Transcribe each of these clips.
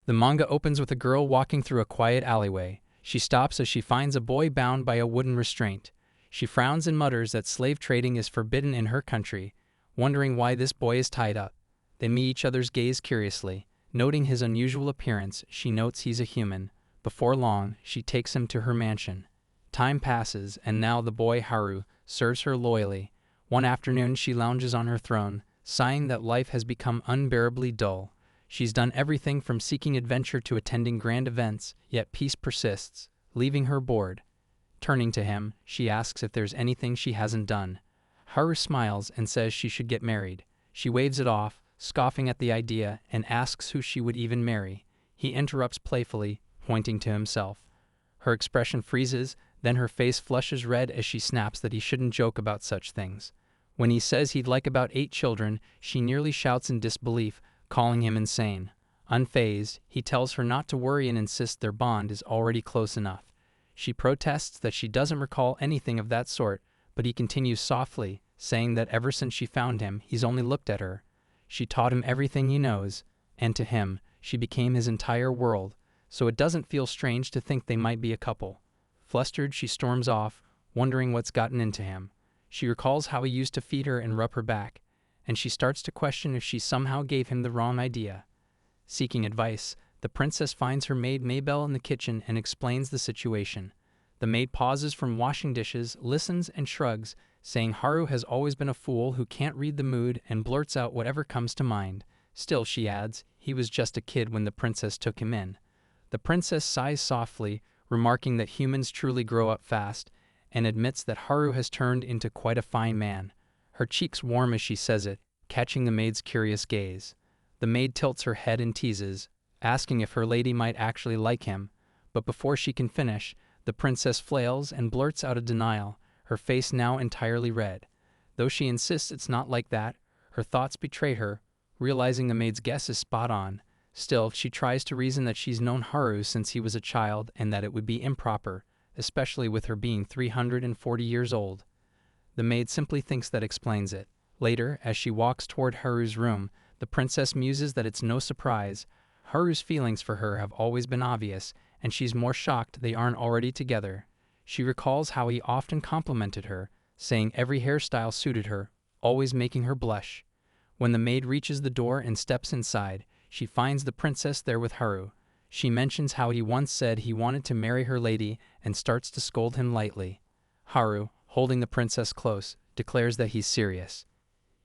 The manga opens with a girl walking through a quiet alleyway. She stops as she finds a boy bound by a wooden restraint. She frowns and mutters that slave trading is forbidden in her country, wondering why this boy is tied up. They meet each other's gaze curiously. Noting his unusual appearance, she notes he's a human. Before long, she takes him to her mansion. Time passes, and now the boy Haru serves her loyally. One afternoon she lounges on her throne, sighing that life has become unbearably dull. She's done everything from seeking adventure to attending grand events, yet peace persists, leaving her bored. Turning to him, she asks if there's anything she hasn't done. Haru smiles and says she should get married. She waves it off, scoffing at the idea, and asks who she would even marry. He interrupts playfully, pointing to himself. Her expression freezes, then her face flushes red as she snaps that he shouldn't joke about such things. When he says he'd like about 8 children, she nearly shouts in disbelief, calling him insane. Unfazed, he tells her not to worry and insists their bond is already close enough. She protests that she doesn't recall anything of that sort, but he continues softly, saying that ever since she found him, he's only looked at her. She taught him everything he knows, and to him, she became his entire world, so it doesn't feel strange to think they might be a couple. Flustered, she storms off, wondering what's gotten into him. She recalls how he used to feed her and rub her back, and she starts to question if she somehow gave him the wrong idea. Seeking advice, the princess finds her maid Maybelle in the kitchen and explains the situation. The maid pauses from washing dishes, listens, and shrugs, saying Haru has always been a fool who can't read the mood and blurts out whatever comes to mind. Still, she adds, he was just a kid when the princess took him in. The princess sighs softly, remarking that humans truly grow up fast, and admits that Haru has turned into quite a fine man. Her cheeks warm as she says it, catching the maid's curious gaze. The maid tilts her head and teases, asking if her lady might actually like him, but before she can finish, the princess flails and blurts out a denial, her face now entirely red. Though she insists it's not like that, her thoughts betray her, realizing the maid's guess is spot on. Still, she tries to reason that she's known Haru since he was a child and that it would be improper, especially with her being 340 years old. The maid simply thinks that explains it. Later, as she walks toward Haru's room, the princess muses that it's no surprise. Haru's feelings for her have always been obvious, and she's more shocked they aren't already together. She recalls how he often complimented her, saying every hairstyle suited her, always making her blush. When the maid reaches the door and steps inside, she finds the princess there with Haru. She mentions how he once said he wanted to marry her lady and starts to scold him lightly. Haru, holding the princess close, declares that he's serious.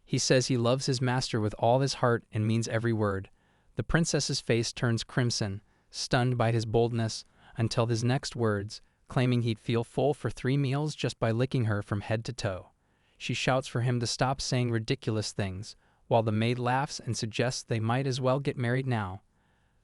He says he loves his master with all his heart and means every word. The princess's face turns crimson, stunned by his boldness, until his next words, claiming he'd feel full for 3 meals just by licking her from head to toe. She shouts for him to stop saying ridiculous things, while the maid laughs and suggests they might as well get married now.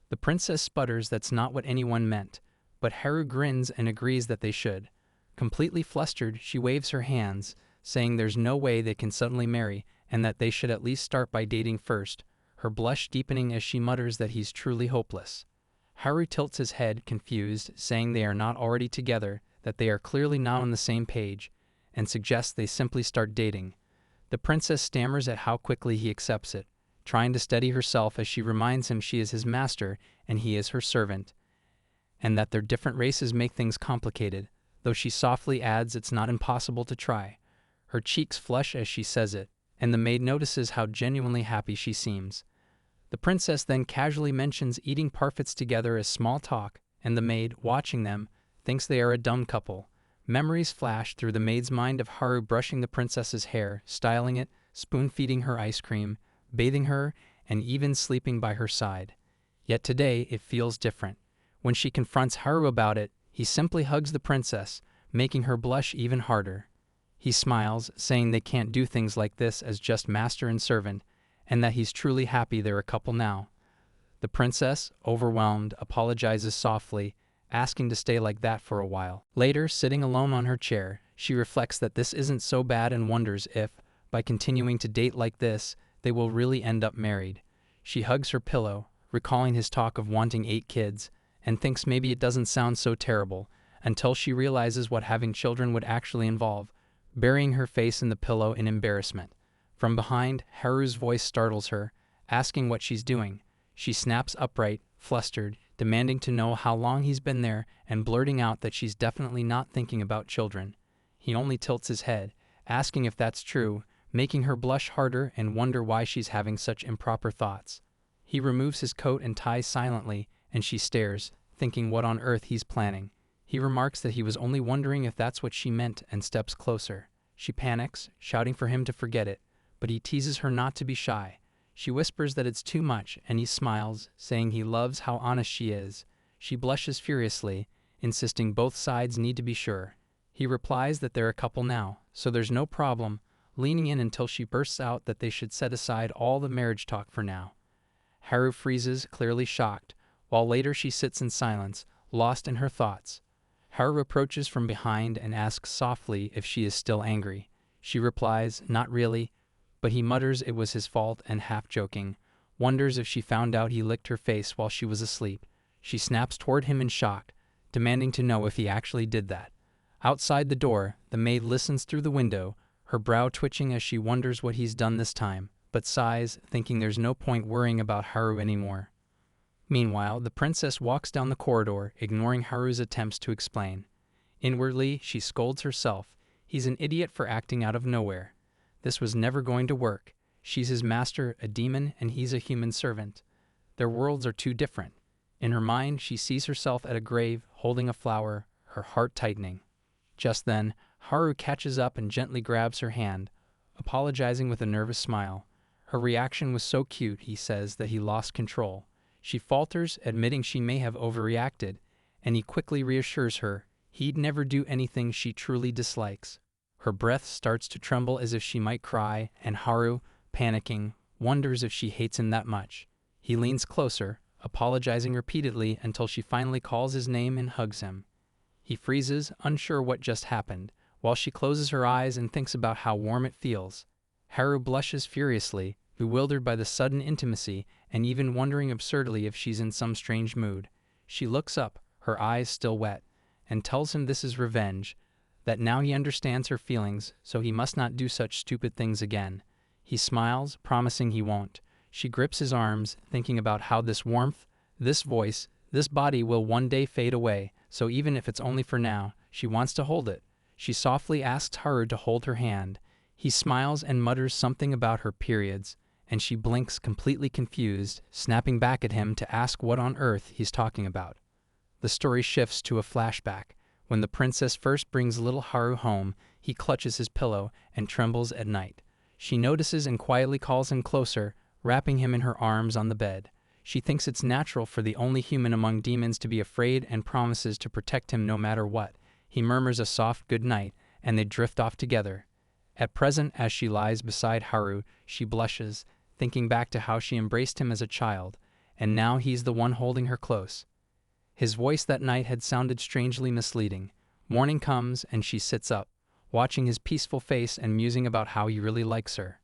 The princess sputters that's not what anyone meant, but Haru grins and agrees that they should. Completely flustered, she waves her hands, saying there's no way they can suddenly marry and that they should at least start by dating first, her blush deepening as she mutters that he's truly hopeless. Haru tilts his head, confused, saying they are not already together, that they are clearly not on the same page, and suggests they simply start dating. The princess stammers at how quickly he accepts it, trying to steady herself as she reminds him she is his master and he is her servant, and that their different races make things complicated, though she softly adds it's not impossible to try. Her cheeks flush as she says it, and the maid notices how genuinely happy she seems. The princess then casually mentions eating parfaits together as small talk, and the maid, watching them, thinks they are a dumb couple. Memories flash through the maid's mind of Haru brushing the princess's hair, styling it, spoon-feeding her ice cream, bathing her, and even sleeping by her side. Yet today it feels different. When she confronts Haru about it, he simply hugs the princess, making her blush even harder. He smiles, saying they can't do things like this as just master and servant, and that he's truly happy they're a couple now. The princess, overwhelmed, apologizes softly, asking to stay like that for a while. Later, sitting alone on her chair, she reflects that this isn't so bad and wonders if, by continuing to date like this, they will really end up married. She hugs her pillow, recalling his talk of wanting 8 kids, and thinks maybe it doesn't sound so terrible, until she realizes what having children would actually involve, burying her face in the pillow in embarrassment. From behind, Haru's voice startles her, asking what she's doing. She snaps upright, flustered, demanding to know how long he's been there and blurting out that she's definitely not thinking about children. He only tilts his head, asking if that's true, making her blush harder and wonder why she's having such improper thoughts. He removes his coat and tie silently, and she stares, thinking what on earth he's planning. He remarks that he was only wondering if that's what she meant and steps closer. She panics, shouting for him to forget it, but he teases her not to be shy. She whispers that it's too much, and he smiles, saying he loves how honest she is. She blushes furiously, insisting both sides need to be sure. He replies that they're a couple now, so there's no problem, leaning in until she bursts out that they should set aside all the marriage talk for now. Haru freezes, clearly shocked, while later she sits in silence, lost in her thoughts. Haru approaches from behind and asks softly if she is still angry. She replies, not really, but he mutters it was his fault and, half-joking, wonders if she found out he licked her face while she was asleep. She snaps toward him in shock, demanding to know if he actually did that. Outside the door, the maid listens through the window, her brow twitching as she wonders what he's done this time, but sighs, thinking there's no point worrying about Haru anymore. Meanwhile, the princess walks down the corridor, ignoring Haru's attempts to explain. Inwardly, she scolds herself. He's an idiot for acting out of nowhere. This was never going to work. She's his master, a demon, and he's a human servant. Their worlds are too different. In her mind, she sees herself at a grave, holding a flower, her heart tightening. Just then, Haru catches up and gently grabs her hand, apologizing with a nervous smile. Her reaction was so cute, he says, that he lost control. She falters, admitting she may have overreacted, and he quickly reassures her he'd never do anything she truly dislikes. Her breath starts to tremble as if she might cry, and Haru, panicking, wonders if she hates him that much. He leans closer, apologizing repeatedly until she finally calls his name and hugs him. He freezes, unsure what just happened, while she closes her eyes and thinks about how warm it feels. Haru blushes furiously, bewildered by the sudden intimacy and even wondering absurdly if she's in some strange mood. She looks up, her eyes still wet, and tells him this is revenge, that now he understands her feelings, so he must not do such stupid things again. He smiles, promising he won't. She grips his arms, thinking about how this warmth, this voice, this body will one day fade away, so even if it's only for now, she wants to hold it. She softly asks Haru to hold her hand. He smiles and mutters something about her periods, and she blinks completely confused, snapping back at him to ask what on earth he's talking about. The story shifts to a flashback. When the princess first brings little Haru home, he clutches his pillow and trembles at night. She notices and quietly calls him closer, wrapping him in her arms on the bed. She thinks it's natural for the only human among demons to be afraid and promises to protect him no matter what. He murmurs a soft good night, and they drift off together. At present, as she lies beside Haru, she blushes, thinking back to how she embraced him as a child, and now he's the one holding her close. His voice that night had sounded strangely misleading. Morning comes, and she sits up, watching his peaceful face and musing about how he really likes her.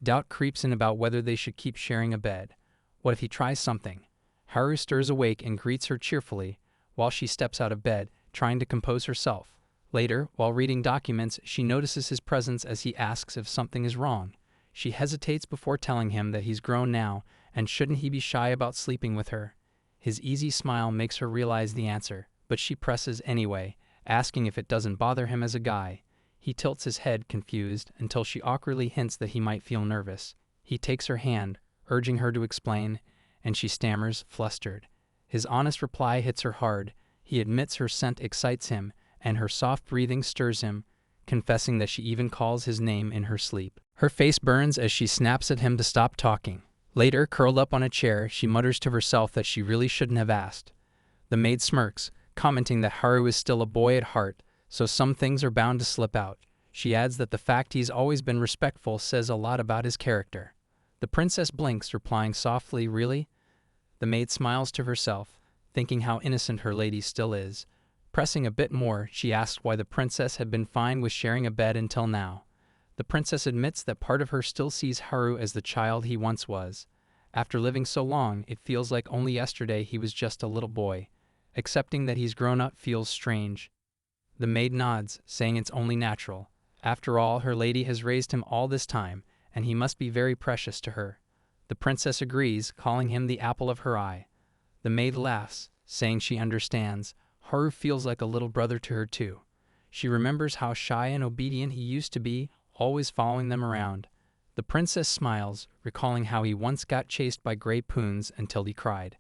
Doubt creeps in about whether they should keep sharing a bed. What if he tries something? Haru stirs awake and greets her cheerfully, while she steps out of bed, trying to compose herself. Later, while reading documents, she notices his presence as he asks if something is wrong. She hesitates before telling him that he's grown now, and shouldn't he be shy about sleeping with her? His easy smile makes her realize the answer, but she presses anyway, asking if it doesn't bother him as a guy. He tilts his head, confused, until she awkwardly hints that he might feel nervous. He takes her hand, urging her to explain, and she stammers, flustered. His honest reply hits her hard. He admits her scent excites him, and her soft breathing stirs him, confessing that she even calls his name in her sleep. Her face burns as she snaps at him to stop talking. Later, curled up on a chair, she mutters to herself that she really shouldn't have asked. The maid smirks, commenting that Haru is still a boy at heart, so some things are bound to slip out. She adds that the fact he's always been respectful says a lot about his character. The princess blinks, replying softly, "Really?" The maid smiles to herself, thinking how innocent her lady still is. Pressing a bit more, she asks why the princess had been fine with sharing a bed until now. The princess admits that part of her still sees Haru as the child he once was. After living so long, it feels like only yesterday he was just a little boy. Accepting that he's grown up feels strange. The maid nods, saying it's only natural. After all, her lady has raised him all this time, and he must be very precious to her. The princess agrees, calling him the apple of her eye. The maid laughs, saying she understands. Haru feels like a little brother to her too. She remembers how shy and obedient he used to be, always following them around. The princess smiles, recalling how he once got chased by gray poons until he cried.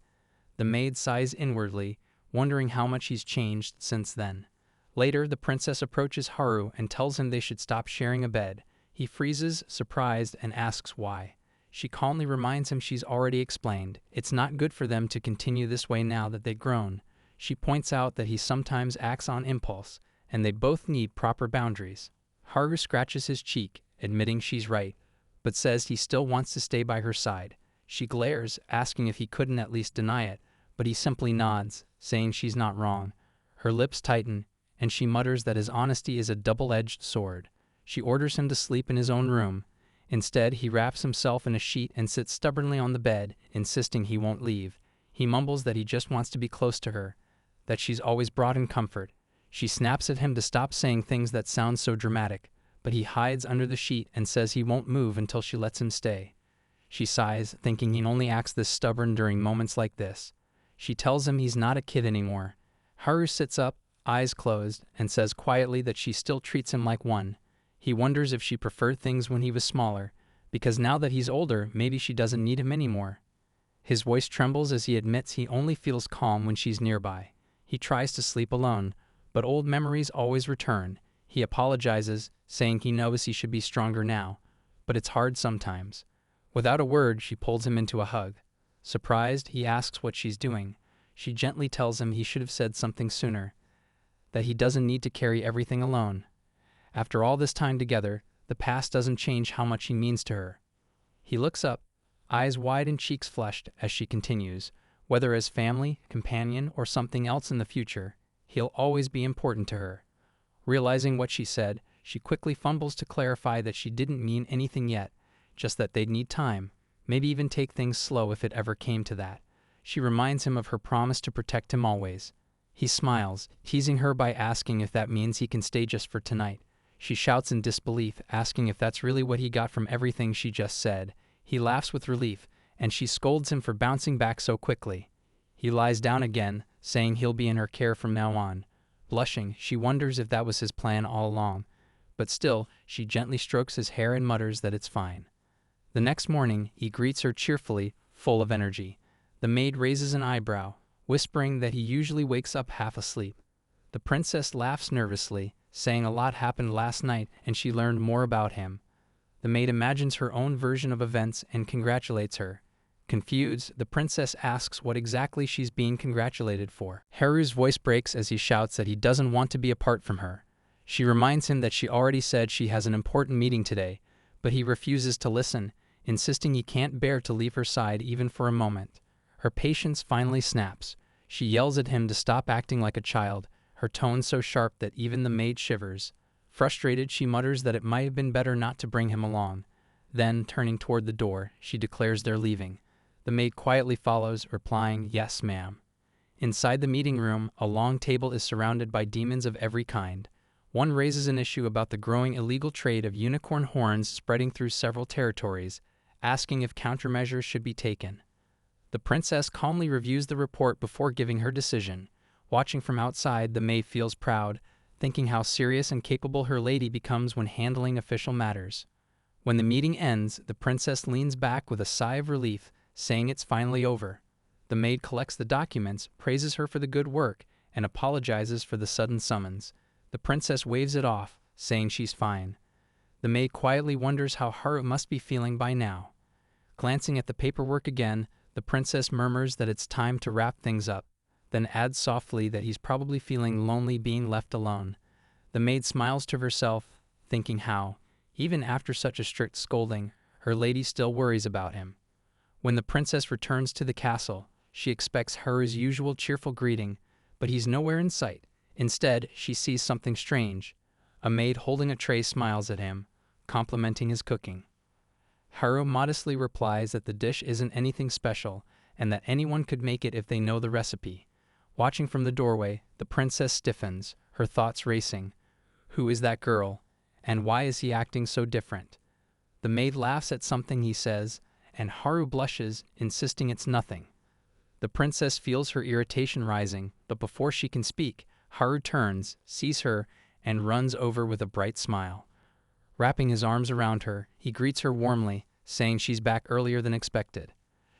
The maid sighs inwardly, wondering how much he's changed since then. Later, the princess approaches Haru and tells him they should stop sharing a bed. He freezes, surprised, and asks why. She calmly reminds him she's already explained. It's not good for them to continue this way now that they've grown. She points out that he sometimes acts on impulse, and they both need proper boundaries. Haru scratches his cheek, admitting she's right, but says he still wants to stay by her side. She glares, asking if he couldn't at least deny it, but he simply nods, saying she's not wrong. Her lips tighten, and she mutters that his honesty is a double-edged sword. She orders him to sleep in his own room. Instead, he wraps himself in a sheet and sits stubbornly on the bed, insisting he won't leave. He mumbles that he just wants to be close to her, that she's always brought him comfort. She snaps at him to stop saying things that sound so dramatic, but he hides under the sheet and says he won't move until she lets him stay. She sighs, thinking he only acts this stubborn during moments like this. She tells him he's not a kid anymore. Haru sits up, eyes closed, and says quietly that she still treats him like one. He wonders if she preferred things when he was smaller, because now that he's older, maybe she doesn't need him anymore. His voice trembles as he admits he only feels calm when she's nearby. He tries to sleep alone, but old memories always return. He apologizes, saying he knows he should be stronger now, but it's hard sometimes. Without a word, she pulls him into a hug. Surprised, he asks what she's doing. She gently tells him he should have said something sooner, that he doesn't need to carry everything alone. After all this time together, the past doesn't change how much he means to her. He looks up, eyes wide and cheeks flushed, as she continues, whether as family, companion, or something else in the future, he'll always be important to her. Realizing what she said, she quickly fumbles to clarify that she didn't mean anything yet, just that they'd need time, maybe even take things slow if it ever came to that. She reminds him of her promise to protect him always. He smiles, teasing her by asking if that means he can stay just for tonight. She shouts in disbelief, asking if that's really what he got from everything she just said. He laughs with relief, and she scolds him for bouncing back so quickly. He lies down again, saying he'll be in her care from now on. Blushing, she wonders if that was his plan all along, but still, she gently strokes his hair and mutters that it's fine. The next morning, he greets her cheerfully, full of energy. The maid raises an eyebrow, whispering that he usually wakes up half asleep. The princess laughs nervously, saying a lot happened last night and she learned more about him. The maid imagines her own version of events and congratulates her. Confused, the princess asks what exactly she's being congratulated for. Haru's voice breaks as he shouts that he doesn't want to be apart from her. She reminds him that she already said she has an important meeting today, but he refuses to listen, insisting he can't bear to leave her side even for a moment. Her patience finally snaps. She yells at him to stop acting like a child, her tone so sharp that even the maid shivers. Frustrated, she mutters that it might have been better not to bring him along. Then, turning toward the door, she declares they're leaving. The maid quietly follows, replying, "Yes, ma'am." Inside the meeting room, a long table is surrounded by demons of every kind. One raises an issue about the growing illegal trade of unicorn horns spreading through several territories, asking if countermeasures should be taken. The princess calmly reviews the report before giving her decision. Watching from outside, the maid feels proud, thinking how serious and capable her lady becomes when handling official matters. When the meeting ends, the princess leans back with a sigh of relief, saying it's finally over. The maid collects the documents, praises her for the good work, and apologizes for the sudden summons. The princess waves it off, saying she's fine. The maid quietly wonders how Haru must be feeling by now. Glancing at the paperwork again, the princess murmurs that it's time to wrap things up, then adds softly that he's probably feeling lonely being left alone. The maid smiles to herself, thinking how, even after such a strict scolding, her lady still worries about him. When the princess returns to the castle, she expects Haru's usual cheerful greeting, but he's nowhere in sight. Instead, she sees something strange. A maid holding a tray smiles at him, complimenting his cooking. Haru modestly replies that the dish isn't anything special, and that anyone could make it if they know the recipe. Watching from the doorway, the princess stiffens, her thoughts racing. Who is that girl? And why is he acting so different? The maid laughs at something he says, and Haru blushes, insisting it's nothing. The princess feels her irritation rising, but before she can speak, Haru turns, sees her, and runs over with a bright smile. Wrapping his arms around her, he greets her warmly, saying she's back earlier than expected.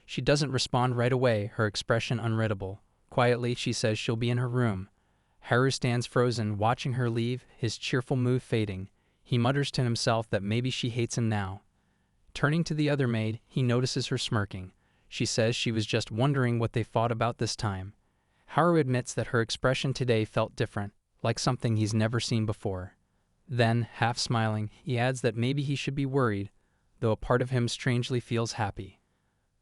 She doesn't respond right away, her expression unreadable. Quietly, she says she'll be in her room. Haru stands frozen, watching her leave, his cheerful mood fading. He mutters to himself that maybe she hates him now. Turning to the other maid, he notices her smirking. She says she was just wondering what they fought about this time. Haru admits that her expression today felt different, like something he's never seen before. Then, half smiling, he adds that maybe he should be worried, though a part of him strangely feels happy.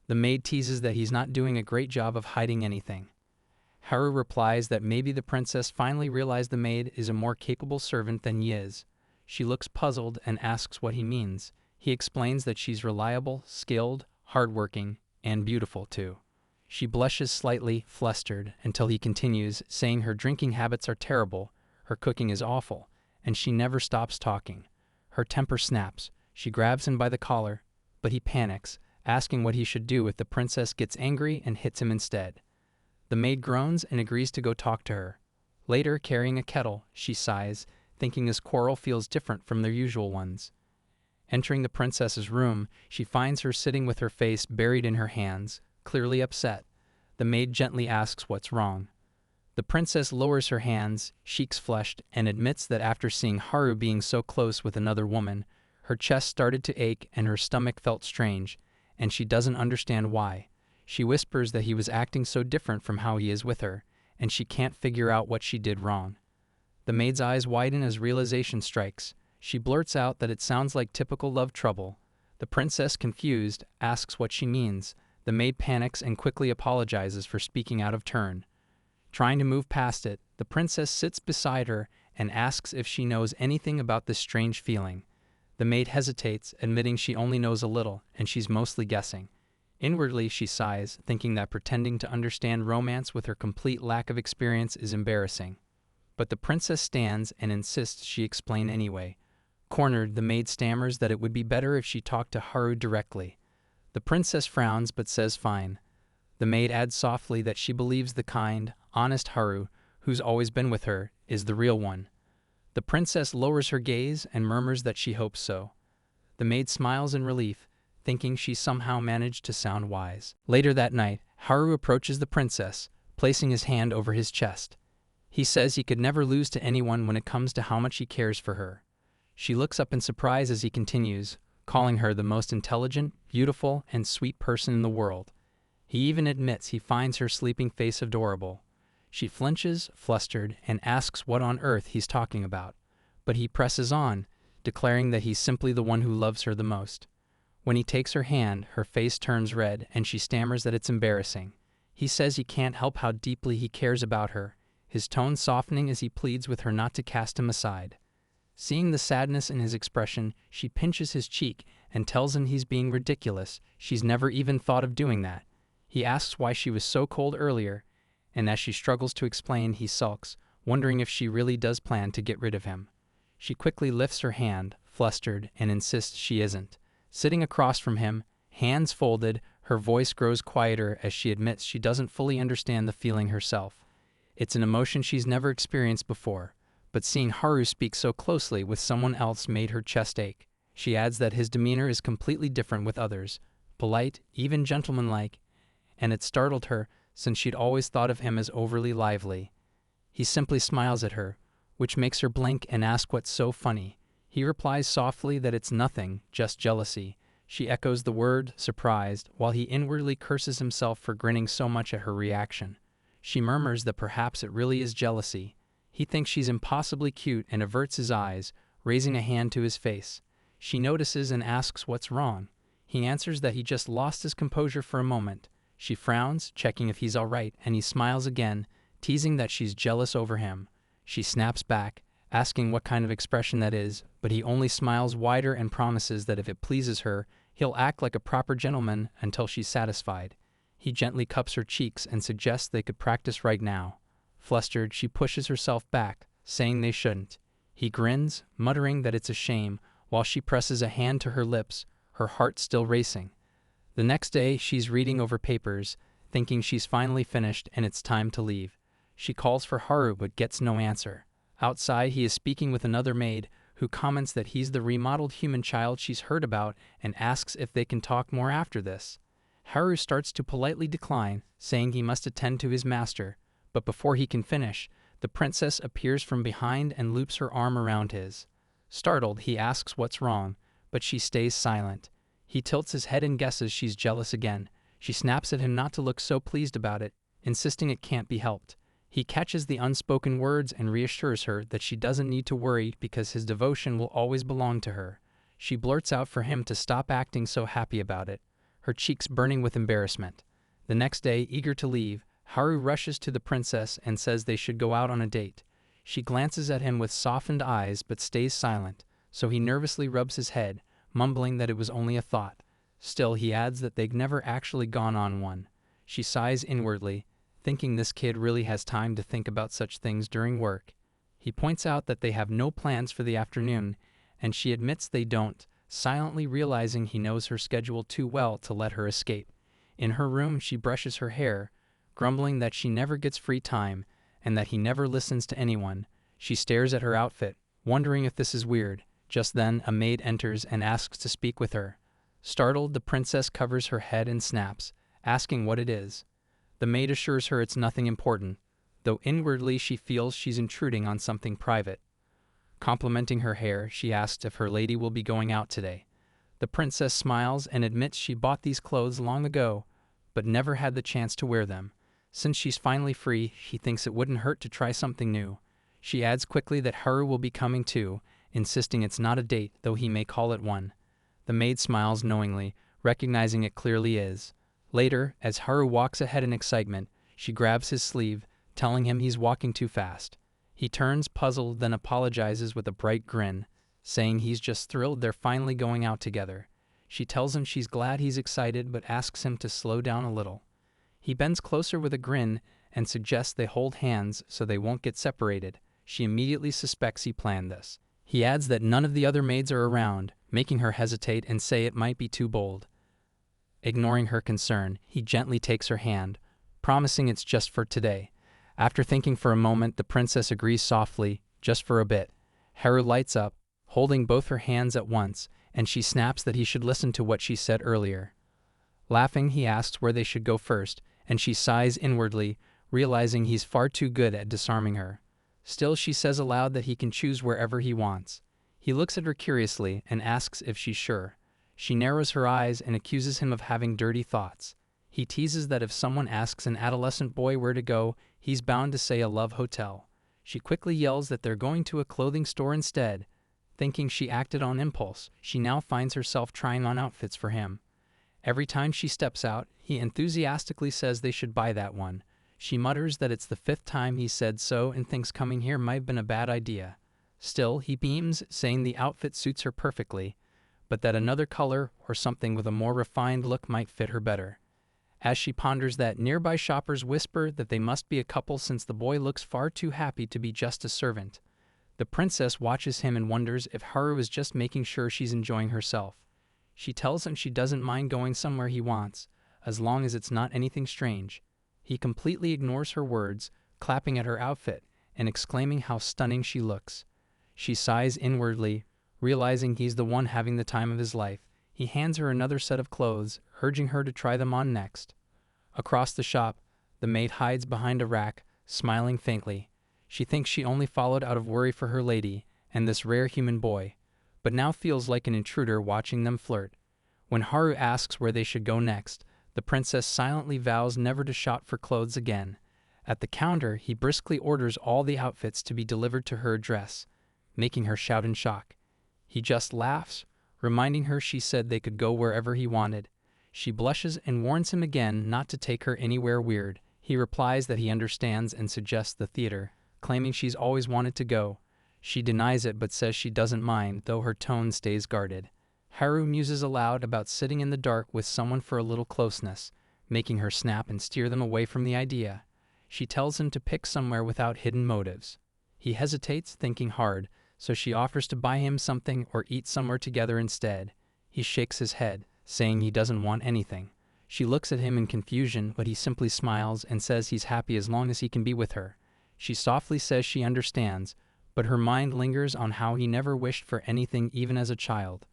The maid teases that he's not doing a great job of hiding anything. Haru replies that maybe the princess finally realized the maid is a more capable servant than he is. She looks puzzled and asks what he means. He explains that she's reliable, skilled, hardworking, and beautiful too. She blushes slightly, flustered, until he continues, saying her drinking habits are terrible, her cooking is awful, and she never stops talking. Her temper snaps. She grabs him by the collar, but he panics, asking what he should do if the princess gets angry and hits him instead. The maid groans and agrees to go talk to her. Later, carrying a kettle, she sighs, thinking this quarrel feels different from their usual ones. Entering the princess's room, she finds her sitting with her face buried in her hands, clearly upset. The maid gently asks what's wrong. The princess lowers her hands, cheeks flushed, and admits that after seeing Haru being so close with another woman, her chest started to ache and her stomach felt strange, and she doesn't understand why. She whispers that he was acting so different from how he is with her, and she can't figure out what she did wrong. The maid's eyes widen as realization strikes. She blurts out that it sounds like typical love trouble. The princess, confused, asks what she means. The maid panics and quickly apologizes for speaking out of turn. Trying to move past it, the princess sits beside her and asks if she knows anything about this strange feeling. The maid hesitates, admitting she only knows a little, and she's mostly guessing. Inwardly, she sighs, thinking that pretending to understand romance with her complete lack of experience is embarrassing. But the princess stands and insists she explain anyway. Cornered, the maid stammers that it would be better if she talked to Haru directly. The princess frowns but says fine. The maid adds softly that she believes the kind, honest Haru, who's always been with her, is the real one. The princess lowers her gaze and murmurs that she hopes so. The maid smiles in relief, thinking she somehow managed to sound wise. Later that night, Haru approaches the princess, placing his hand over his chest. He says he could never lose to anyone when it comes to how much he cares for her. She looks up in surprise as he continues, calling her the most intelligent, beautiful, and sweet person in the world. He even admits he finds her sleeping face adorable. She flinches, flustered, and asks what on earth he's talking about. But he presses on, declaring that he's simply the one who loves her the most. When he takes her hand, her face turns red, and she stammers that it's embarrassing. He says he can't help how deeply he cares about her, his tone softening as he pleads with her not to cast him aside. Seeing the sadness in his expression, she pinches his cheek and tells him he's being ridiculous. She's never even thought of doing that. He asks why she was so cold earlier, and as she struggles to explain, he sulks, wondering if she really does plan to get rid of him. She quickly lifts her hand, flustered, and insists she isn't. Sitting across from him, hands folded, her voice grows quieter as she admits she doesn't fully understand the feeling herself. It's an emotion she's never experienced before, but seeing Haru speak so closely with someone else made her chest ache. She adds that his demeanor is completely different with others, polite, even gentlemanlike, and it startled her since she'd always thought of him as overly lively. He simply smiles at her, which makes her blink and ask what's so funny. He replies softly that it's nothing, just jealousy. She echoes the word, surprised, while he inwardly curses himself for grinning so much at her reaction. She murmurs that perhaps it really is jealousy. He thinks she's impossibly cute and averts his eyes, raising a hand to his face. She notices and asks what's wrong. He answers that he just lost his composure for a moment. She frowns, checking if he's all right, and he smiles again, teasing that she's jealous over him. She snaps back, asking what kind of expression that is, but he only smiles wider and promises that if it pleases her, he'll act like a proper gentleman until she's satisfied. He gently cups her cheeks and suggests they could practice right now. Flustered, she pushes herself back, saying they shouldn't. He grins, muttering that it's a shame, while she presses a hand to her lips, her heart still racing. The next day, she's reading over papers, thinking she's finally finished and it's time to leave. She calls for Haru but gets no answer. Outside, he is speaking with another maid, who comments that he's the remodeled human child she's heard about and asks if they can talk more after this. Haru starts to politely decline, saying he must attend to his master, but before he can finish, the princess appears from behind and loops her arm around his. Startled, he asks what's wrong, but she stays silent. He tilts his head and guesses she's jealous again. She snaps at him not to look so pleased about it, insisting it can't be helped. He catches the unspoken words and reassures her that she doesn't need to worry because his devotion will always belong to her. She blurts out for him to stop acting so happy about it, her cheeks burning with embarrassment. The next day, eager to leave, Haru rushes to the princess and says they should go out on a date. She glances at him with softened eyes but stays silent, so he nervously rubs his head, mumbling that it was only a thought. Still, he adds that they've never actually gone on one. She sighs inwardly, thinking this kid really has time to think about such things during work. He points out that they have no plans for the afternoon, and she admits they don't, silently realizing he knows her schedule too well to let her escape. In her room, she brushes her hair, grumbling that she never gets free time and that he never listens to anyone. She stares at her outfit, wondering if this is weird. Just then, a maid enters and asks to speak with her. Startled, the princess covers her head and snaps, asking what it is. The maid assures her it's nothing important, though inwardly she feels she's intruding on something private. Complimenting her hair, she asks if her lady will be going out today. The princess smiles and admits she bought these clothes long ago, but never had the chance to wear them. Since she's finally free, she thinks it wouldn't hurt to try something new. She adds quickly that Haru will be coming too, insisting it's not a date, though he may call it one. The maid smiles knowingly, recognizing it clearly is. Later, as Haru walks ahead in excitement, she grabs his sleeve, telling him he's walking too fast. He turns puzzled, then apologizes with a bright grin, saying he's just thrilled they're finally going out together. She tells him she's glad he's excited but asks him to slow down a little. He bends closer with a grin and suggests they hold hands so they won't get separated. She immediately suspects he planned this. He adds that none of the other maids are around, making her hesitate and say it might be too bold. Ignoring her concern, he gently takes her hand, promising it's just for today. After thinking for a moment, the princess agrees softly, just for a bit. Haru lights up, holding both her hands at once, and she snaps that he should listen to what she said earlier. Laughing, he asks where they should go first, and she sighs inwardly, realizing he's far too good at disarming her. Still, she says aloud that he can choose wherever he wants. He looks at her curiously and asks if she's sure. She narrows her eyes and accuses him of having dirty thoughts. He teases that if someone asks an adolescent boy where to go, he's bound to say a love hotel. She quickly yells that they're going to a clothing store instead. Thinking she acted on impulse, she now finds herself trying on outfits for him. Every time she steps out, he enthusiastically says they should buy that one. She mutters that it's the 5th time he said so and thinks coming here might have been a bad idea. Still, he beams, saying the outfit suits her perfectly, but that another color or something with a more refined look might fit her better. As she ponders that, nearby shoppers whisper that they must be a couple since the boy looks far too happy to be just a servant. The princess watches him and wonders if Haru is just making sure she's enjoying herself. She tells him she doesn't mind going somewhere he wants, as long as it's not anything strange. He completely ignores her words, clapping at her outfit and exclaiming how stunning she looks. She sighs inwardly, realizing he's the one having the time of his life. He hands her another set of clothes, urging her to try them on next. Across the shop, the maid hides behind a rack, smiling faintly. She thinks she only followed out of worry for her lady and this rare human boy, but now feels like an intruder watching them flirt. When Haru asks where they should go next, the princess silently vows never to shop for clothes again. At the counter, he briskly orders all the outfits to be delivered to her address, making her shout in shock. He just laughs, reminding her she said they could go wherever he wanted. She blushes and warns him again not to take her anywhere weird. He replies that he understands and suggests the theater, claiming she's always wanted to go. She denies it but says she doesn't mind, though her tone stays guarded. Haru muses aloud about sitting in the dark with someone for a little closeness, making her snap and steer them away from the idea. She tells him to pick somewhere without hidden motives. He hesitates, thinking hard, so she offers to buy him something or eat somewhere together instead. He shakes his head, saying he doesn't want anything. She looks at him in confusion, but he simply smiles and says he's happy as long as he can be with her. She softly says she understands, but her mind lingers on how he never wished for anything even as a child.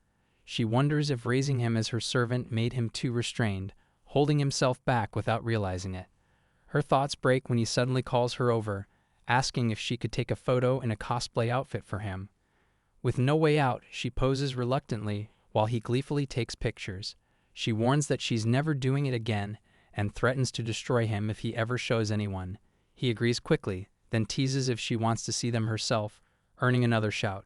She wonders if raising him as her servant made him too restrained, holding himself back without realizing it. Her thoughts break when he suddenly calls her over, asking if she could take a photo in a cosplay outfit for him. With no way out, she poses reluctantly while he gleefully takes pictures. She warns that she's never doing it again and threatens to destroy him if he ever shows anyone. He agrees quickly, then teases if she wants to see them herself, earning another shout.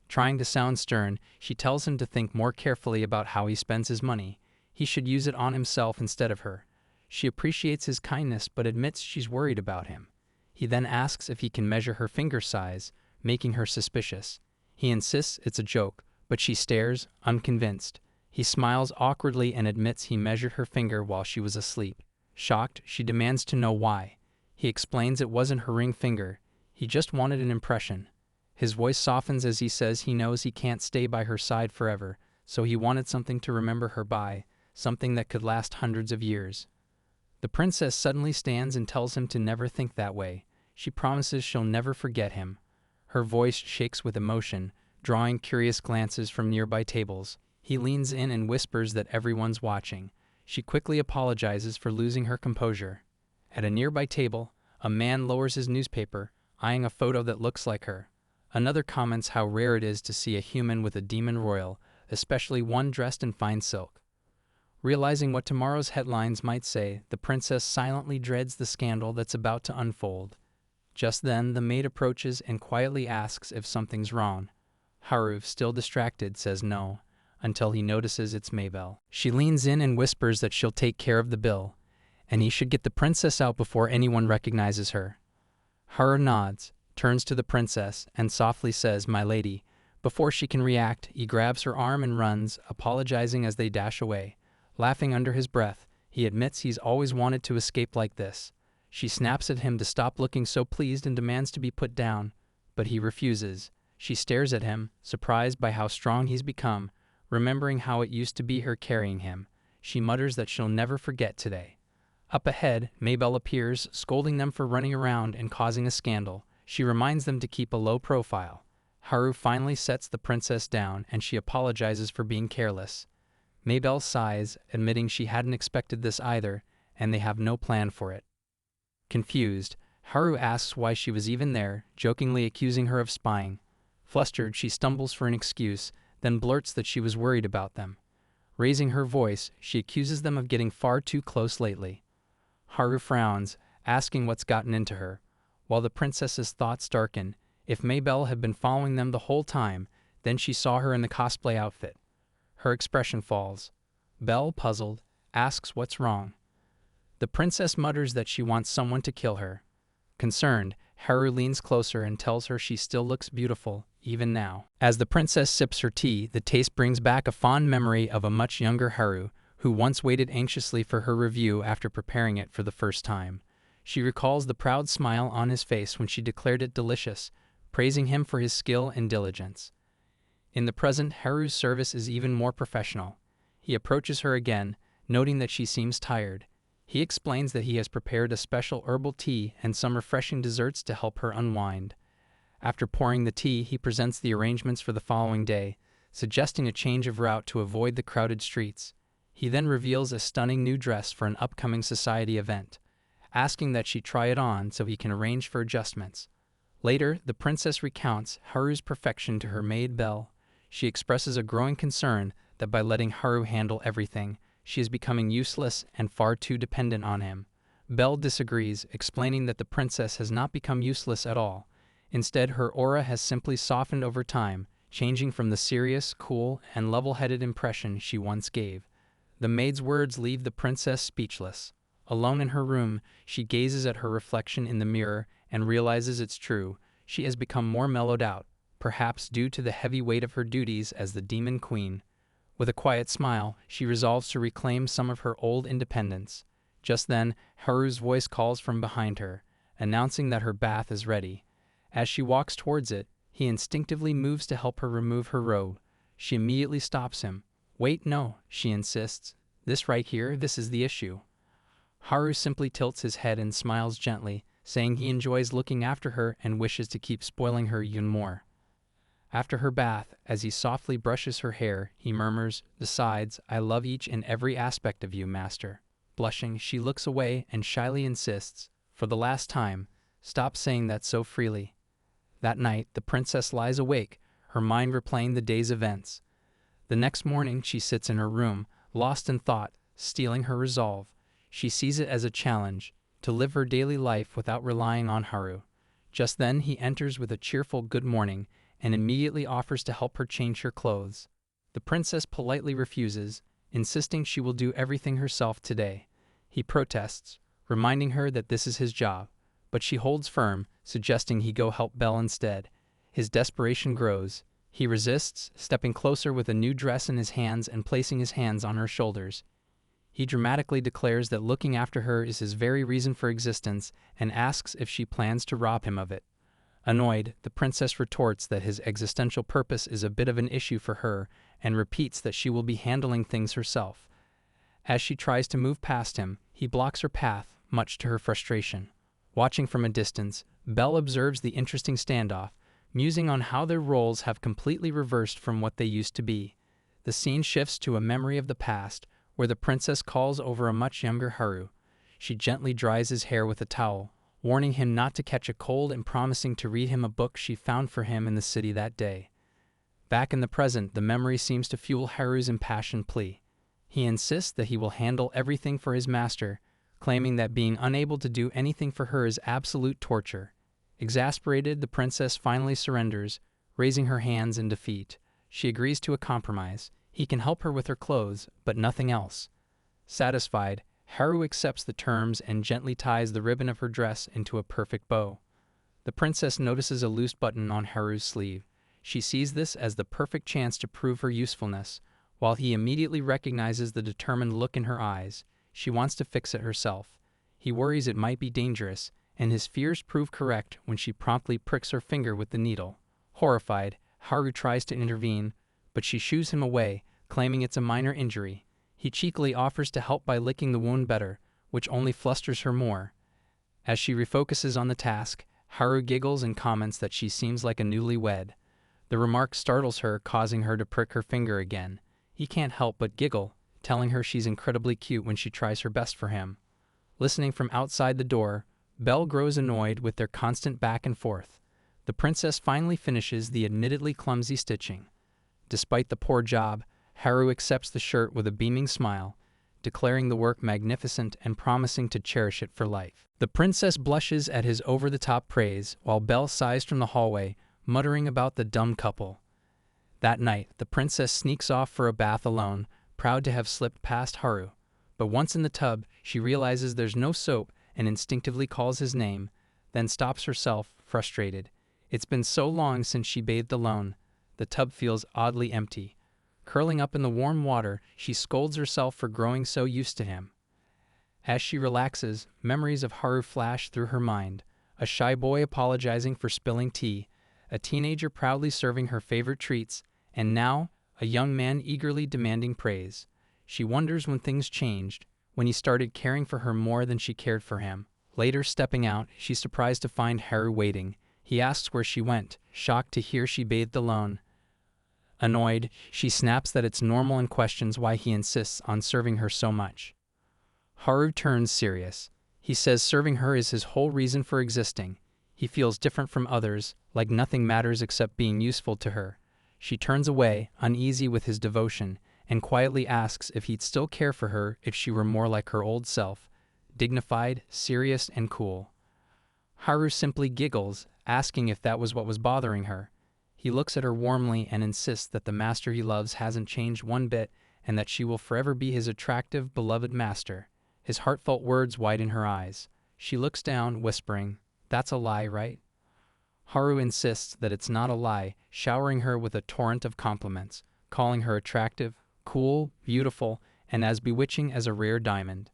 Trying to sound stern, she tells him to think more carefully about how he spends his money. He should use it on himself instead of her. She appreciates his kindness but admits she's worried about him. He then asks if he can measure her finger size, making her suspicious. He insists it's a joke, but she stares, unconvinced. He smiles awkwardly and admits he measured her finger while she was asleep. Shocked, she demands to know why. He explains it wasn't her ring finger. He just wanted an impression. His voice softens as he says he knows he can't stay by her side forever, so he wanted something to remember her by, something that could last hundreds of years. The princess suddenly stands and tells him to never think that way. She promises she'll never forget him. Her voice shakes with emotion, drawing curious glances from nearby tables. He leans in and whispers that everyone's watching. She quickly apologizes for losing her composure. At a nearby table, a man lowers his newspaper, eyeing a photo that looks like her. Another comments how rare it is to see a human with a demon royal, especially one dressed in fine silk. Realizing what tomorrow's headlines might say, the princess silently dreads the scandal that's about to unfold. Just then, the maid approaches and quietly asks if something's wrong. Haru, still distracted, says no, until he notices it's Maybelle. She leans in and whispers that she'll take care of the bill, and he should get the princess out before anyone recognizes her. Haru nods, turns to the princess, and softly says, "My lady." Before she can react, he grabs her arm and runs, apologizing as they dash away. Laughing under his breath, he admits he's always wanted to escape like this. She snaps at him to stop looking so pleased and demands to be put down, but he refuses. She stares at him, surprised by how strong he's become, remembering how it used to be her carrying him. She mutters that she'll never forget today. Up ahead, Maybelle appears, scolding them for running around and causing a scandal. She reminds them to keep a low profile. Haru finally sets the princess down and she apologizes for being careless. Maybelle sighs, admitting she hadn't expected this either, and they have no plan for it. Confused, Haru asks why she was even there, jokingly accusing her of spying. Flustered, she stumbles for an excuse, then blurts that she was worried about them. Raising her voice, she accuses them of getting far too close lately. Haru frowns, asking what's gotten into her, while the princess's thoughts darken. If Maybelle had been following them the whole time, then she saw her in the cosplay outfit. Her expression falls. Belle, puzzled, asks what's wrong. The princess mutters that she wants someone to kill her. Concerned, Haru leans closer and tells her she still looks beautiful, even now. As the princess sips her tea, the taste brings back a fond memory of a much younger Haru, who once waited anxiously for her review after preparing it for the first time. She recalls the proud smile on his face when she declared it delicious, praising him for his skill and diligence. In the present, Haru's service is even more professional. He approaches her again, noting that she seems tired. He explains that he has prepared a special herbal tea and some refreshing desserts to help her unwind. After pouring the tea, he presents the arrangements for the following day, suggesting a change of route to avoid the crowded streets. He then reveals a stunning new dress for an upcoming society event, asking that she try it on so he can arrange for adjustments. Later, the princess recounts Haru's perfection to her maid Belle. She expresses a growing concern that by letting Haru handle everything, she is becoming useless and far too dependent on him. Belle disagrees, explaining that the princess has not become useless at all. Instead, her aura has simply softened over time, changing from the serious, cool, and level-headed impression she once gave. The maid's words leave the princess speechless. Alone in her room, she gazes at her reflection in the mirror and realizes it's true. She has become more mellowed out, perhaps due to the heavy weight of her duties as the demon queen. With a quiet smile, she resolves to reclaim some of her old independence. Just then, Haru's voice calls from behind her, announcing that her bath is ready. As she walks towards it, he instinctively moves to help her remove her robe. She immediately stops him. "Wait, no," she insists, This right here, this is the issue. Haru simply tilts his head and smiles gently, saying he enjoys looking after her and wishes to keep spoiling her even more. After her bath, as he softly brushes her hair, he murmurs, "Besides, I love each and every aspect of you, master." Blushing, she looks away and shyly insists, for the last time, "Stop saying that so freely." That night, the princess lies awake, her mind replaying the day's events. The next morning, she sits in her room, lost in thought, steeling her resolve. She sees it as a challenge, to live her daily life without relying on Haru. Just then, he enters with a cheerful "good morning," and immediately offers to help her change her clothes. The princess politely refuses, insisting she will do everything herself today. He protests, reminding her that this is his job, but she holds firm, suggesting he go help Belle instead. His desperation grows. He resists, stepping closer with a new dress in his hands and placing his hands on her shoulders. He dramatically declares that looking after her is his very reason for existence and asks if she plans to rob him of it. Annoyed, the princess retorts that his existential purpose is a bit of an issue for her and repeats that she will be handling things herself. As she tries to move past him, he blocks her path, much to her frustration. Watching from a distance, Belle observes the interesting standoff, musing on how their roles have completely reversed from what they used to be. The scene shifts to a memory of the past, where the princess calls over a much younger Haru. She gently dries his hair with a towel, warning him not to catch a cold and promising to read him a book she found for him in the city that day. Back in the present, the memory seems to fuel Haru's impassioned plea. He insists that he will handle everything for his master, claiming that being unable to do anything for her is absolute torture. Exasperated, the princess finally surrenders, raising her hands in defeat. She agrees to a compromise. He can help her with her clothes, but nothing else. Satisfied, Haru accepts the terms and gently ties the ribbon of her dress into a perfect bow. The princess notices a loose button on Haru's sleeve. She sees this as the perfect chance to prove her usefulness, while he immediately recognizes the determined look in her eyes. She wants to fix it herself. He worries it might be dangerous, and his fears prove correct when she promptly pricks her finger with the needle. Horrified, Haru tries to intervene, but she shoos him away, claiming it's a minor injury. He cheekily offers to help by licking the wound better, which only flusters her more. As she refocuses on the task, Haru giggles and comments that she seems like a newlywed. The remark startles her, causing her to prick her finger again. He can't help but giggle, telling her she's incredibly cute when she tries her best for him. Listening from outside the door, Belle grows annoyed with their constant back and forth. The princess finally finishes the admittedly clumsy stitching. Despite the poor job, Haru accepts the shirt with a beaming smile, declaring the work magnificent and promising to cherish it for life. The princess blushes at his over-the-top praise, while Belle sighs from the hallway, muttering about the dumb couple. That night, the princess sneaks off for a bath alone, proud to have slipped past Haru. But once in the tub, she realizes there's no soap and instinctively calls his name, then stops herself, frustrated. It's been so long since she bathed alone. The tub feels oddly empty. Curling up in the warm water, she scolds herself for growing so used to him. As she relaxes, memories of Haru flash through her mind. A shy boy apologizing for spilling tea, a teenager proudly serving her favorite treats, and now, a young man eagerly demanding praise. She wonders when things changed, when he started caring for her more than she cared for him. Later, stepping out, she's surprised to find Haru waiting. He asks where she went, shocked to hear she bathed alone. Annoyed, she snaps that it's normal and questions why he insists on serving her so much. Haru turns serious. He says serving her is his whole reason for existing. He feels different from others, like nothing matters except being useful to her. She turns away, uneasy with his devotion, and quietly asks if he'd still care for her if she were more like her old self, dignified, serious, and cool. Haru simply giggles, asking if that was what was bothering her. He looks at her warmly and insists that the master he loves hasn't changed one bit and that she will forever be his attractive, beloved master. His heartfelt words widen her eyes. She looks down, whispering, "That's a lie, right?" Haru insists that it's not a lie, showering her with a torrent of compliments, calling her attractive, cool, beautiful, and as bewitching as a rare diamond.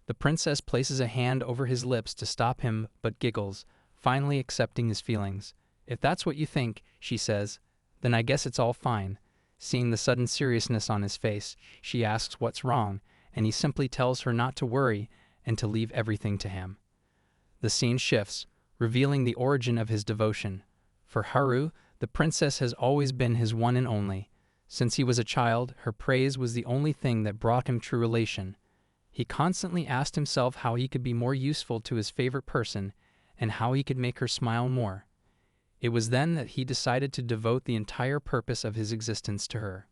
The princess places a hand over his lips to stop him, but giggles, finally accepting his feelings. "If that's what you think," she says, "then I guess it's all fine." Seeing the sudden seriousness on his face, she asks what's wrong, and he simply tells her not to worry and to leave everything to him. The scene shifts, revealing the origin of his devotion. For Haru, the princess has always been his one and only. Since he was a child, her praise was the only thing that brought him true relation. He constantly asked himself how he could be more useful to his favorite person and how he could make her smile more. It was then that he decided to devote the entire purpose of his existence to her.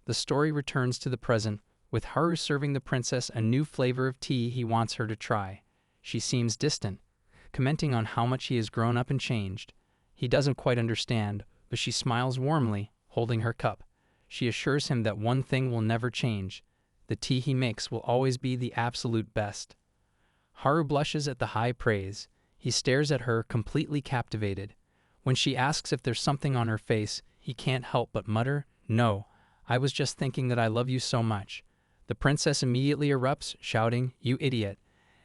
The story returns to the present, with Haru serving the princess a new flavor of tea he wants her to try. She seems distant, commenting on how much he has grown up and changed. He doesn't quite understand, but she smiles warmly, holding her cup. She assures him that one thing will never change. The tea he makes will always be the absolute best. Haru blushes at the high praise. He stares at her, completely captivated. When she asks if there's something on her face, he can't help but mutter, "No, I was just thinking that I love you so much." The princess immediately erupts, shouting, "You idiot,"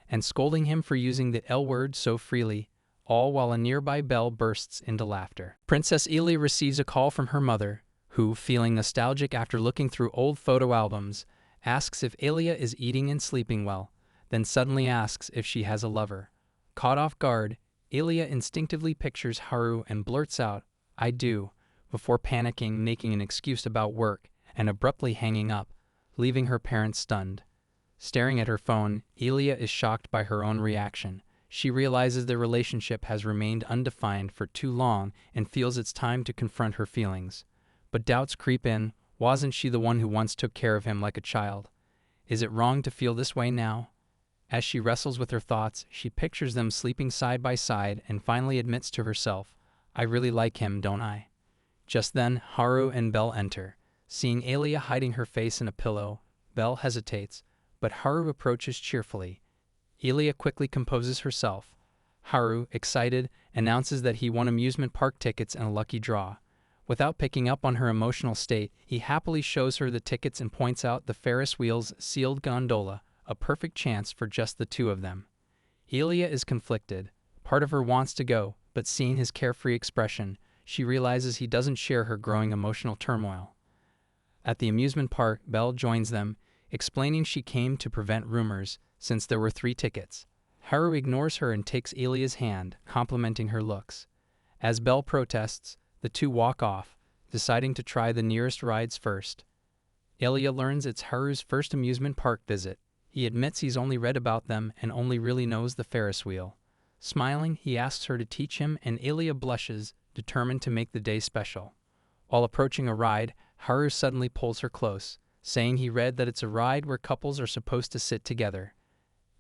and scolding him for using the L word so freely, all while a nearby bell bursts into laughter. Princess Elia receives a call from her mother, who, feeling nostalgic after looking through old photo albums, asks if Elia is eating and sleeping well, then suddenly asks if she has a lover. Caught off guard, Elia instinctively pictures Haru and blurts out, "I do," before panicking, making an excuse about work, and abruptly hanging up, leaving her parents stunned. Staring at her phone, Elia is shocked by her own reaction. She realizes their relationship has remained undefined for too long and feels it's time to confront her feelings. But doubts creep in. Wasn't she the one who once took care of him like a child? Is it wrong to feel this way now? As she wrestles with her thoughts, she pictures them sleeping side by side and finally admits to herself, "I really like him, don't I?" Just then, Haru and Belle enter. Seeing Elia hiding her face in a pillow, Belle hesitates, but Haru approaches cheerfully. Elia quickly composes herself. Haru, excited, announces that he won amusement park tickets in a lucky draw. Without picking up on her emotional state, he happily shows her the tickets and points out the Ferris wheel's sealed gondola, a perfect chance for just the two of them. Elia is conflicted. Part of her wants to go, but seeing his carefree expression, she realizes he doesn't share her growing emotional turmoil. At the amusement park, Belle joins them, explaining she came to prevent rumors, since there were 3 tickets. Haru ignores her and takes Elia's hand, complimenting her looks. As Belle protests, the two walk off, deciding to try the nearest rides first. Elia learns it's Haru's first amusement park visit. He admits he's only read about them and only really knows the Ferris wheel. Smiling, he asks her to teach him, and Elia blushes, determined to make the day special. While approaching a ride, Haru suddenly pulls her close, saying he read that it's a ride where couples are supposed to sit together.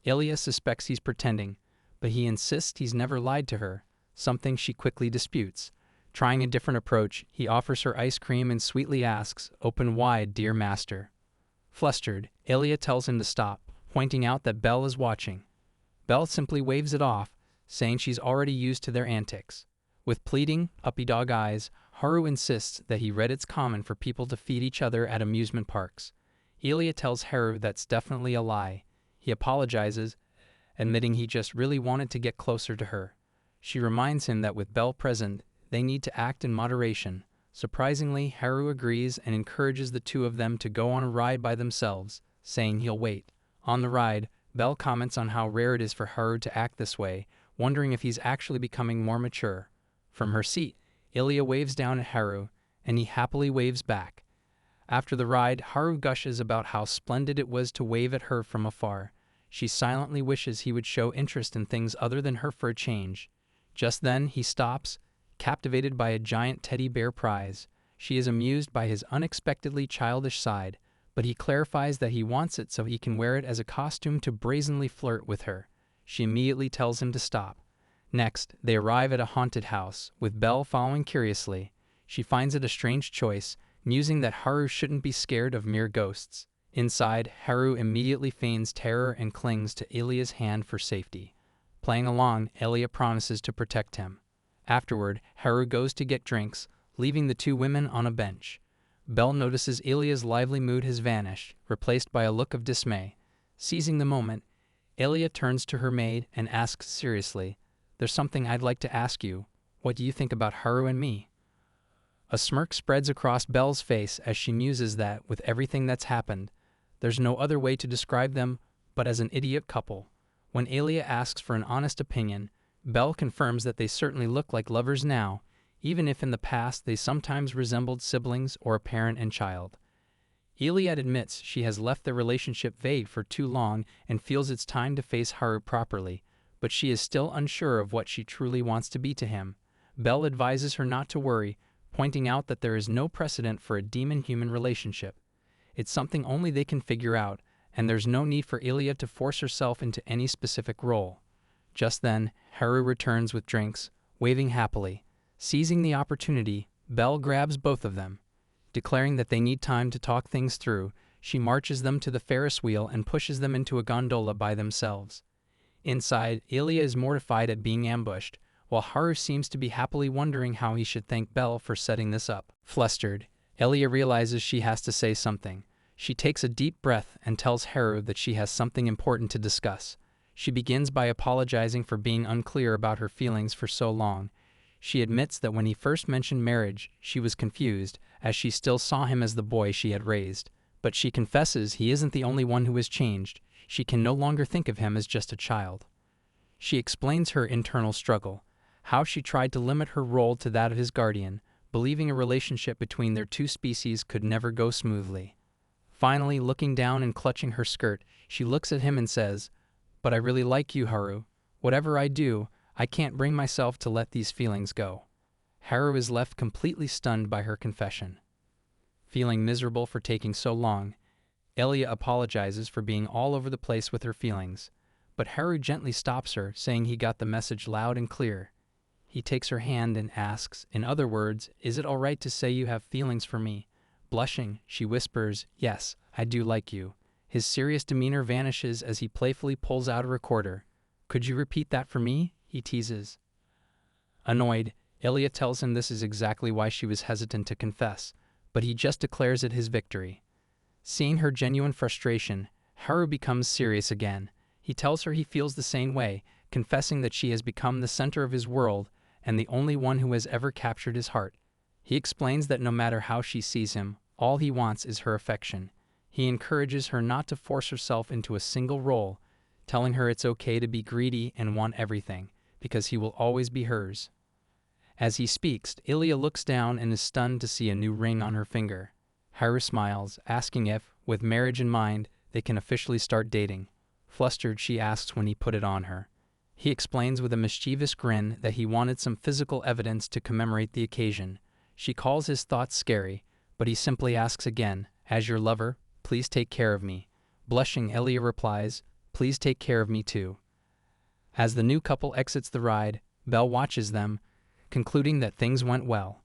Elia suspects he's pretending, but he insists he's never lied to her, something she quickly disputes. Trying a different approach, he offers her ice cream and sweetly asks, "Open wide, dear master." Flustered, Elia tells him to stop, pointing out that Belle is watching. Belle simply waves it off, saying she's already used to their antics. With pleading, puppy dog eyes, Haru insists that he read it's common for people to feed each other at amusement parks. Elia tells Haru that's definitely a lie. He apologizes, admitting he just really wanted to get closer to her. She reminds him that with Belle present, they need to act in moderation. Surprisingly, Haru agrees and encourages the two of them to go on a ride by themselves, saying he'll wait. On the ride, Belle comments on how rare it is for Haru to act this way, wondering if he's actually becoming more mature. From her seat, Elia waves down at Haru, and he happily waves back. After the ride, Haru gushes about how splendid it was to wave at her from afar. She silently wishes he would show interest in things other than her for a change. Just then, he stops, captivated by a giant teddy bear prize. She is amused by his unexpectedly childish side, but he clarifies that he wants it so he can wear it as a costume to brazenly flirt with her. She immediately tells him to stop. Next, they arrive at a haunted house, with Belle following curiously. She finds it a strange choice, musing that Haru shouldn't be scared of mere ghosts. Inside, Haru immediately feigns terror and clings to Elia's hand for safety. Playing along, Elia promises to protect him. Afterward, Haru goes to get drinks, leaving the two women on a bench. Belle notices Elia's lively mood has vanished, replaced by a look of dismay. Seizing the moment, Elia turns to her maid and asks seriously, "There's something I'd like to ask you. What do you think about Haru and me?" A smirk spreads across Belle's face as she muses that, with everything that's happened, There's no other way to describe them but as an idiot couple. When Elia asks for an honest opinion, Belle confirms that they certainly look like lovers now, even if in the past they sometimes resembled siblings or a parent and child. Iliad admits she has left their relationship vague for too long and feels it's time to face Haru properly, but she is still unsure of what she truly wants to be to him. Belle advises her not to worry, pointing out that there is no precedent for a demon-human relationship. It's something only they can figure out, and there's no need for Iliad to force herself into any specific role. Just then, Haru returns with drinks, waving happily. Seizing the opportunity, Belle grabs both of them. Declaring that they need time to talk things through, she marches them to the Ferris wheel and pushes them into a gondola by themselves. Inside, Ilia is mortified at being ambushed, while Haru seems to be happily wondering how he should thank Belle for setting this up. Flustered, Ilia realizes she has to say something. She takes a deep breath and tells Haru that she has something important to discuss. She begins by apologizing for being unclear about her feelings for so long. She admits that when he first mentioned marriage, she was confused, as she still saw him as the boy she had raised. But she confesses he isn't the only one who has changed. She can no longer think of him as just a child. She explains her internal struggle, how she tried to limit her role to that of his guardian, believing a relationship between their two species could never go smoothly. Finally, looking down and clutching her skirt, she looks at him and says, "But I really like you, Haru. Whatever I do, I can't bring myself to let these feelings go." Haru is left completely stunned by her confession. Feeling miserable for taking so long, Elia apologizes for being all over the place with her feelings, but Haru gently stops her, saying he got the message loud and clear. He takes her hand and asks, in other words, "Is it all right to say you have feelings for me?" Blushing, she whispers, "Yes, I do like you." His serious demeanor vanishes as he playfully pulls out a recorder. "Could you repeat that for me?" he teases. Annoyed, Elia tells him this is exactly why she was hesitant to confess, but he just declares it his victory. Seeing her genuine frustration, Haru becomes serious again. He tells her he feels the same way, confessing that she has become the center of his world and the only one who has ever captured his heart. He explains that no matter how she sees him, all he wants is her affection. He encourages her not to force herself into a single role, telling her it's okay to be greedy and want everything, because he will always be hers. As he speaks, Ilia looks down and is stunned to see a new ring on her finger. Haru smiles, asking if, with marriage in mind, they can officially start dating. Flustered, she asks when he put it on her. He explains with a mischievous grin that he wanted some physical evidence to commemorate the occasion. She calls his thoughts scary, but he simply asks again, "As your lover, please take care of me." Blushing, Elia replies, "Please take care of me too." As the new couple exits the ride, Belle watches them, concluding that things went well.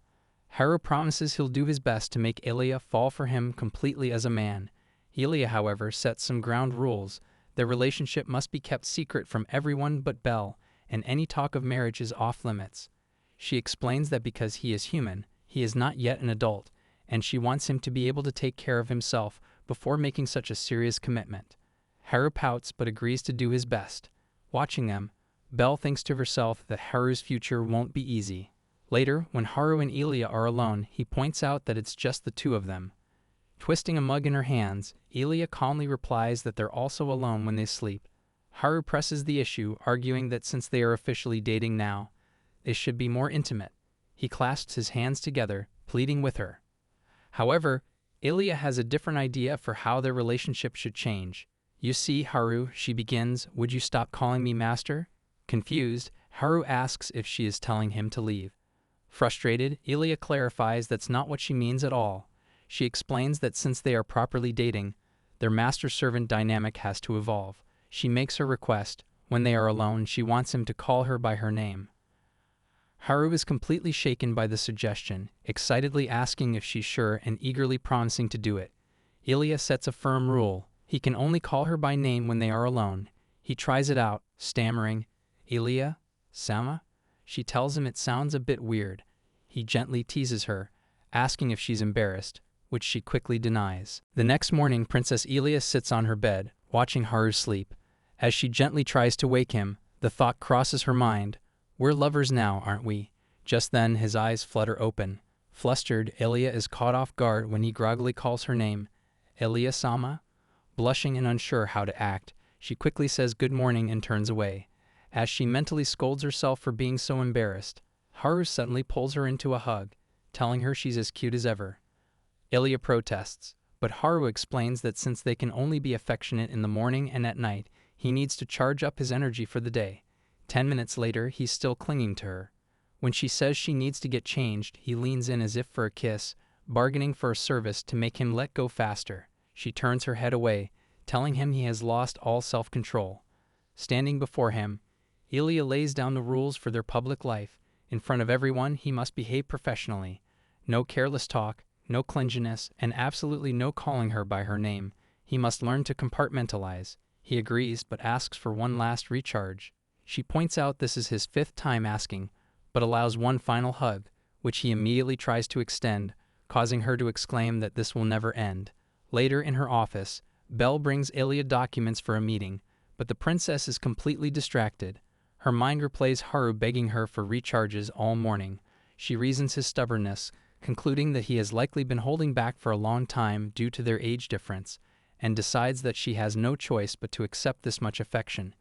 Haru promises he'll do his best to make Elia fall for him completely as a man. Elia, however, sets some ground rules. Their relationship must be kept secret from everyone but Belle, and any talk of marriage is off limits. She explains that because he is human, he is not yet an adult, and she wants him to be able to take care of himself before making such a serious commitment. Haru pouts but agrees to do his best. Watching them, Belle thinks to herself that Haru's future won't be easy. Later, when Haru and Elia are alone, he points out that it's just the two of them. Twisting a mug in her hands, Elia calmly replies that they're also alone when they sleep. Haru presses the issue, arguing that since they are officially dating now, they should be more intimate. He clasps his hands together, pleading with her. However, Elia has a different idea for how their relationship should change. "You see, Haru," she begins, "would you stop calling me master?" Confused, Haru asks if she is telling him to leave. Frustrated, Elia clarifies that's not what she means at all. She explains that since they are properly dating, their master-servant dynamic has to evolve. She makes her request. When they are alone, she wants him to call her by her name. Haru is completely shaken by the suggestion, excitedly asking if she's sure and eagerly promising to do it. Elia sets a firm rule. He can only call her by name when they are alone. He tries it out, stammering, "Elia? Sama?" She tells him it sounds a bit weird. He gently teases her, asking if she's embarrassed, which she quickly denies. The next morning, Princess Elia sits on her bed, watching Haru sleep. As she gently tries to wake him, the thought crosses her mind, "We're lovers now, aren't we?" Just then, his eyes flutter open. Flustered, Elia is caught off guard when he groggily calls her name, "Elia-sama?" Blushing and unsure how to act, she quickly says good morning and turns away. As she mentally scolds herself for being so embarrassed, Haru suddenly pulls her into a hug, telling her she's as cute as ever. Ilya protests, but Haru explains that since they can only be affectionate in the morning and at night, he needs to charge up his energy for the day. 10 minutes later, he's still clinging to her. When she says she needs to get changed, he leans in as if for a kiss, bargaining for a service to make him let go faster. She turns her head away, telling him he has lost all self-control. Standing before him, Ilya lays down the rules for their public life. In front of everyone, he must behave professionally. No careless talk, no clinginess, and absolutely no calling her by her name. He must learn to compartmentalize. He agrees, but asks for one last recharge. She points out this is his 5th time asking, but allows one final hug, which he immediately tries to extend, causing her to exclaim that this will never end. Later in her office, Belle brings Ilya documents for a meeting, but the princess is completely distracted. Her mind replays Haru begging her for recharges all morning. She reasons his stubbornness, concluding that he has likely been holding back for a long time due to their age difference, and decides that she has no choice but to accept this much affection.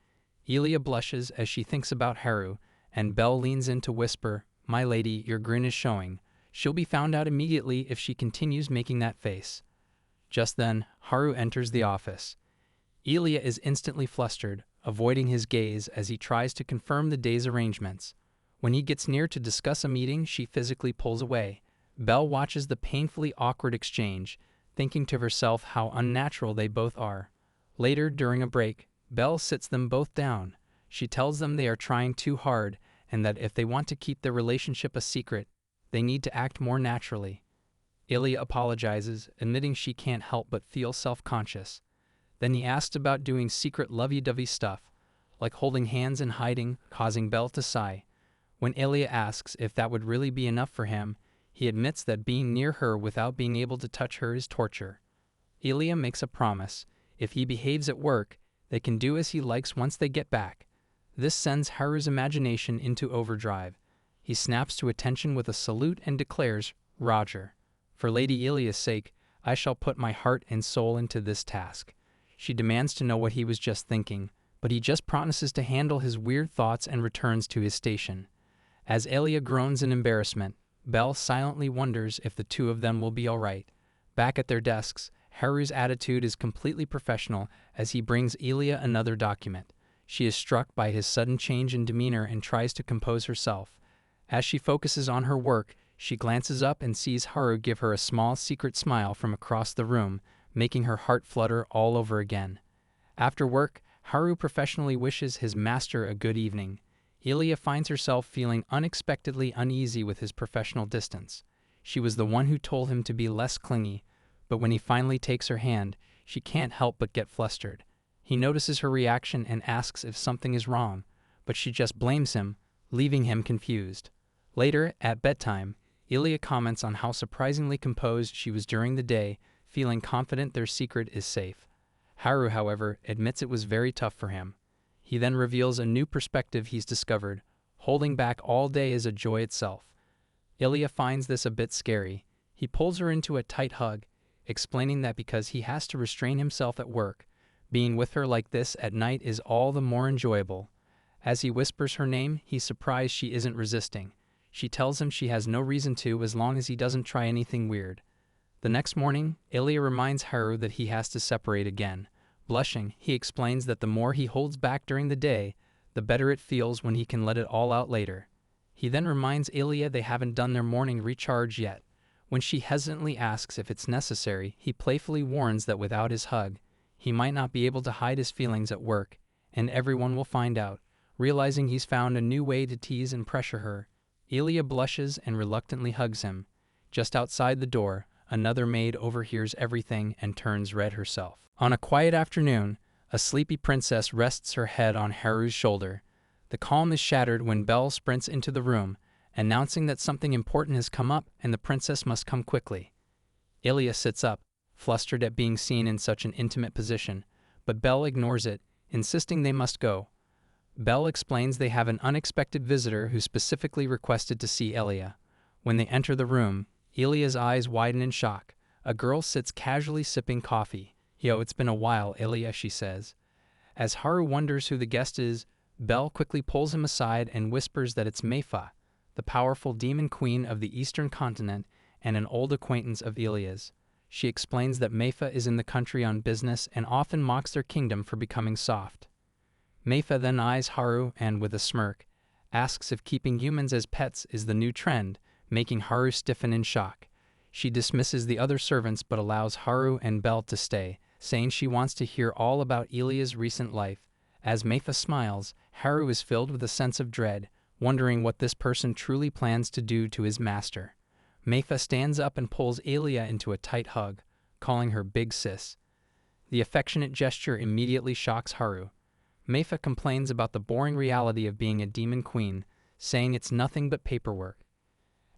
Ilya blushes as she thinks about Haru, and Belle leans in to whisper, "My lady, your grin is showing. She'll be found out immediately if she continues making that face." Just then, Haru enters the office. Ilya is instantly flustered, avoiding his gaze as he tries to confirm the day's arrangements. When he gets near to discuss a meeting, she physically pulls away. Belle watches the painfully awkward exchange, thinking to herself how unnatural they both are. Later, during a break, Belle sits them both down. She tells them they are trying too hard and that if they want to keep their relationship a secret, they need to act more naturally. Ilya apologizes, admitting she can't help but feel self-conscious. Then he asks about doing secret lovey-dovey stuff, like holding hands and hiding, causing Belle to sigh. When Ilya asks if that would really be enough for him, he admits that being near her without being able to touch her is torture. Ilya makes a promise. If he behaves at work, they can do as he likes once they get back. This sends Haru's imagination into overdrive. He snaps to attention with a salute and declares, "Roger. For Lady Ilya's sake, I shall put my heart and soul into this task." She demands to know what he was just thinking, but he just promises to handle his weird thoughts and returns to his station. As Ilya groans in embarrassment, Belle silently wonders if the two of them will be all right. Back at their desks, Haru's attitude is completely professional as he brings Ilya another document. She is struck by his sudden change in demeanor and tries to compose herself. As she focuses on her work, she glances up and sees Haru give her a small secret smile from across the room, making her heart flutter all over again. After work, Haru professionally wishes his master a good evening. Ilya finds herself feeling unexpectedly uneasy with his professional distance. She was the one who told him to be less clingy, but when he finally takes her hand, she can't help but get flustered. He notices her reaction and asks if something is wrong, but she just blames him, leaving him confused. Later, at bedtime, Ilya comments on how surprisingly composed she was during the day, feeling confident their secret is safe. Haru, however, admits it was very tough for him. He then reveals a new perspective he's discovered. Holding back all day is a joy itself. Ilya finds this a bit scary. He pulls her into a tight hug, explaining that because he has to restrain himself at work, being with her like this at night is all the more enjoyable. As he whispers her name, he's surprised she isn't resisting. She tells him she has no reason to as long as he doesn't try anything weird. The next morning, Ilya reminds Haru that he has to separate again. Blushing, he explains that the more he holds back during the day, the better it feels when he can let it all out later. He then reminds Ilya they haven't done their morning recharge yet. When she hesitantly asks if it's necessary, he playfully warns that without his hug, he might not be able to hide his feelings at work, and everyone will find out. Realizing he's found a new way to tease and pressure her, Ilya blushes and reluctantly hugs him. Just outside the door, another maid overhears everything and turns red herself. On a quiet afternoon, a sleepy princess rests her head on Haru's shoulder. The calm is shattered when Belle sprints into the room, announcing that something important has come up and the princess must come quickly. Ilya sits up, flustered at being seen in such an intimate position, but Belle ignores it, insisting they must go. Belle explains they have an unexpected visitor who specifically requested to see Ilya. When they enter the room, Ilya's eyes widen in shock. A girl sits casually sipping coffee. Yo, it's been a while, Ilya, she says. As Haru wonders who the guest is, Belle quickly pulls him aside and whispers that it's Meifa, the powerful demon queen of the eastern continent and an old acquaintance of Ilya's. She explains that Meifa is in the country on business and often mocks their kingdom for becoming soft. Meifa then eyes Haru and, with a smirk, asks if keeping humans as pets is the new trend, making Haru stiffen in shock. She dismisses the other servants but allows Haru and Belle to stay, saying she wants to hear all about Ilya's recent life. As Meifa smiles, Haru is filled with a sense of dread, wondering what this person truly plans to do to his master. Meifa stands up and pulls Ilya into a tight hug, calling her big sis. The affectionate gesture immediately shocks Haru. Meifa complains about the boring reality of being a demon queen, saying it's nothing but paperwork.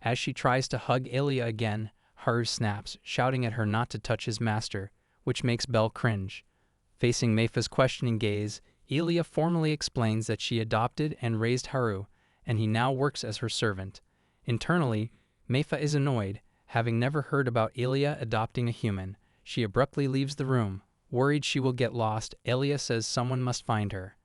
As she tries to hug Ilya again, Haru snaps, shouting at her not to touch his master, which makes Belle cringe. Facing Meifa's questioning gaze, Ilya formally explains that she adopted and raised Haru, and he now works as her servant. Internally, Meifa is annoyed, having never heard about Ilya adopting a human. She abruptly leaves the room. Worried she will get lost, Ilya says someone must find her.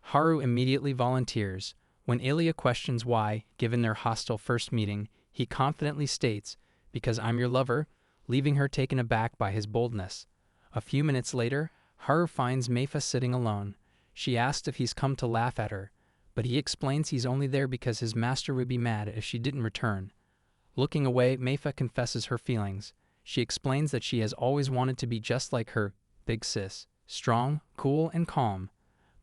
Haru immediately volunteers. When Ilya questions why, given their hostile first meeting, he confidently states, "Because I'm your lover," leaving her taken aback by his boldness. A few minutes later, Haru finds Meifa sitting alone. She asks if he's come to laugh at her, but he explains he's only there because his master would be mad if she didn't return. Looking away, Meifa confesses her feelings. She explains that she has always wanted to be just like her big sis, strong, cool, and calm.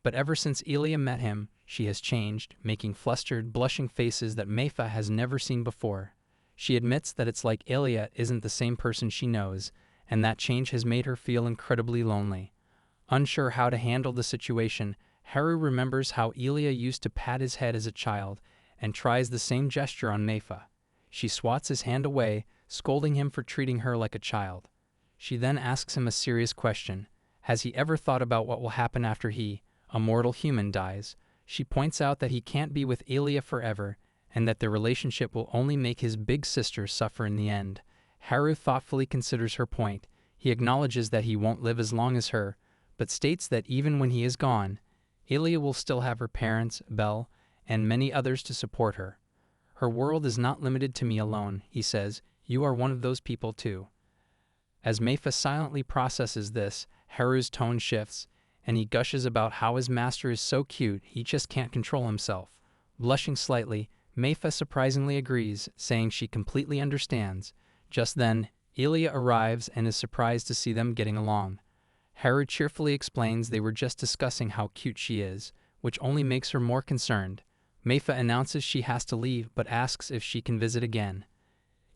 But ever since Ilya met him, she has changed, making flustered, blushing faces that Meifa has never seen before. She admits that it's like Ilya isn't the same person she knows, and that change has made her feel incredibly lonely. Unsure how to handle the situation, Haru remembers how Ilya used to pat his head as a child, and tries the same gesture on Meifa. She swats his hand away, scolding him for treating her like a child. She then asks him a serious question. Has he ever thought about what will happen after he, a mortal human, dies? She points out that he can't be with Ilya forever, and that their relationship will only make his big sister suffer in the end. Haru thoughtfully considers her point. He acknowledges that he won't live as long as her, but states that even when he is gone, Ilya will still have her parents, Belle, and many others to support her. Her world is not limited to me alone, he says. You are one of those people too. As Meifa silently processes this, Haru's tone shifts, and he gushes about how his master is so cute he just can't control himself. Blushing slightly, Meifa surprisingly agrees, saying she completely understands. Just then, Ilya arrives and is surprised to see them getting along. Haru cheerfully explains they were just discussing how cute she is, which only makes her more concerned. Meifa announces she has to leave but asks if she can visit again.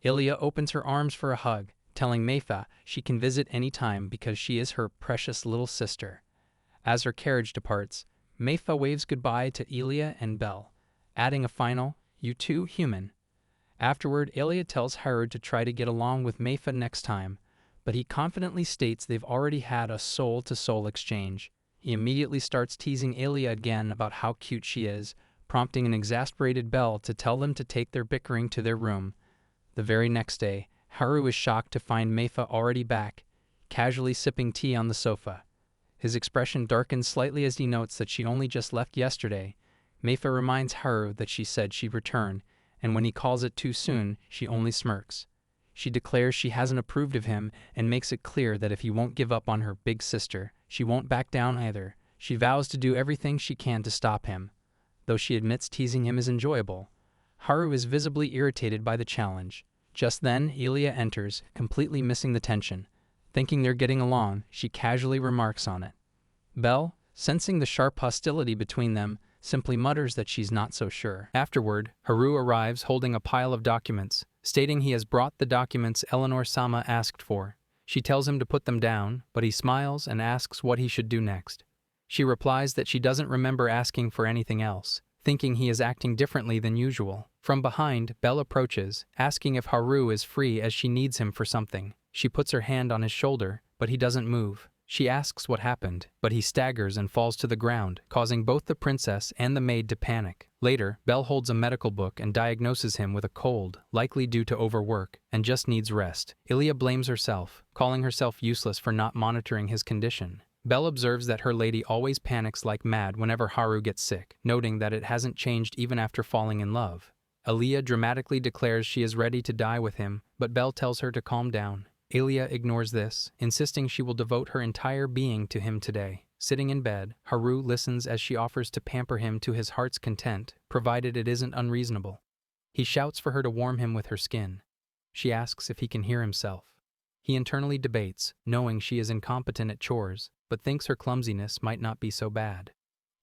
Ilya opens her arms for a hug, telling Meifa she can visit any time because she is her precious little sister. As her carriage departs, Meifa waves goodbye to Ilya and Belle, adding a final, "You too, human." Afterward, Ilya tells Haru to try to get along with Meifa next time, but he confidently states they've already had a soul-to-soul exchange. He immediately starts teasing Ilya again about how cute she is, prompting an exasperated Belle to tell them to take their bickering to their room. The very next day, Haru is shocked to find Meifa already back, casually sipping tea on the sofa. His expression darkens slightly as he notes that she only just left yesterday. Meifa reminds Haru that she said she'd return, and when he calls it too soon, she only smirks. She declares she hasn't approved of him and makes it clear that if he won't give up on her big sister, she won't back down either. She vows to do everything she can to stop him. Though she admits teasing him is enjoyable, Haru is visibly irritated by the challenge. Just then, Ilya enters, completely missing the tension. Thinking they're getting along, she casually remarks on it. Belle, sensing the sharp hostility between them, simply mutters that she's not so sure. Afterward, Haru arrives holding a pile of documents, stating he has brought the documents Eleanor-sama asked for. She tells him to put them down, but he smiles and asks what he should do next. She replies that she doesn't remember asking for anything else, thinking he is acting differently than usual. From behind, Belle approaches, asking if Haru is free as she needs him for something. She puts her hand on his shoulder, but he doesn't move. She asks what happened, but he staggers and falls to the ground, causing both the princess and the maid to panic. Later, Belle holds a medical book and diagnoses him with a cold, likely due to overwork, and just needs rest. Ilia blames herself, calling herself useless for not monitoring his condition. Belle observes that her lady always panics like mad whenever Haru gets sick, noting that it hasn't changed even after falling in love. Ilia dramatically declares she is ready to die with him, but Belle tells her to calm down. Ilia ignores this, insisting she will devote her entire being to him today. Sitting in bed, Haru listens as she offers to pamper him to his heart's content, provided it isn't unreasonable. He shouts for her to warm him with her skin. She asks if he can hear himself. He internally debates, knowing she is incompetent at chores, but thinks her clumsiness might not be so bad.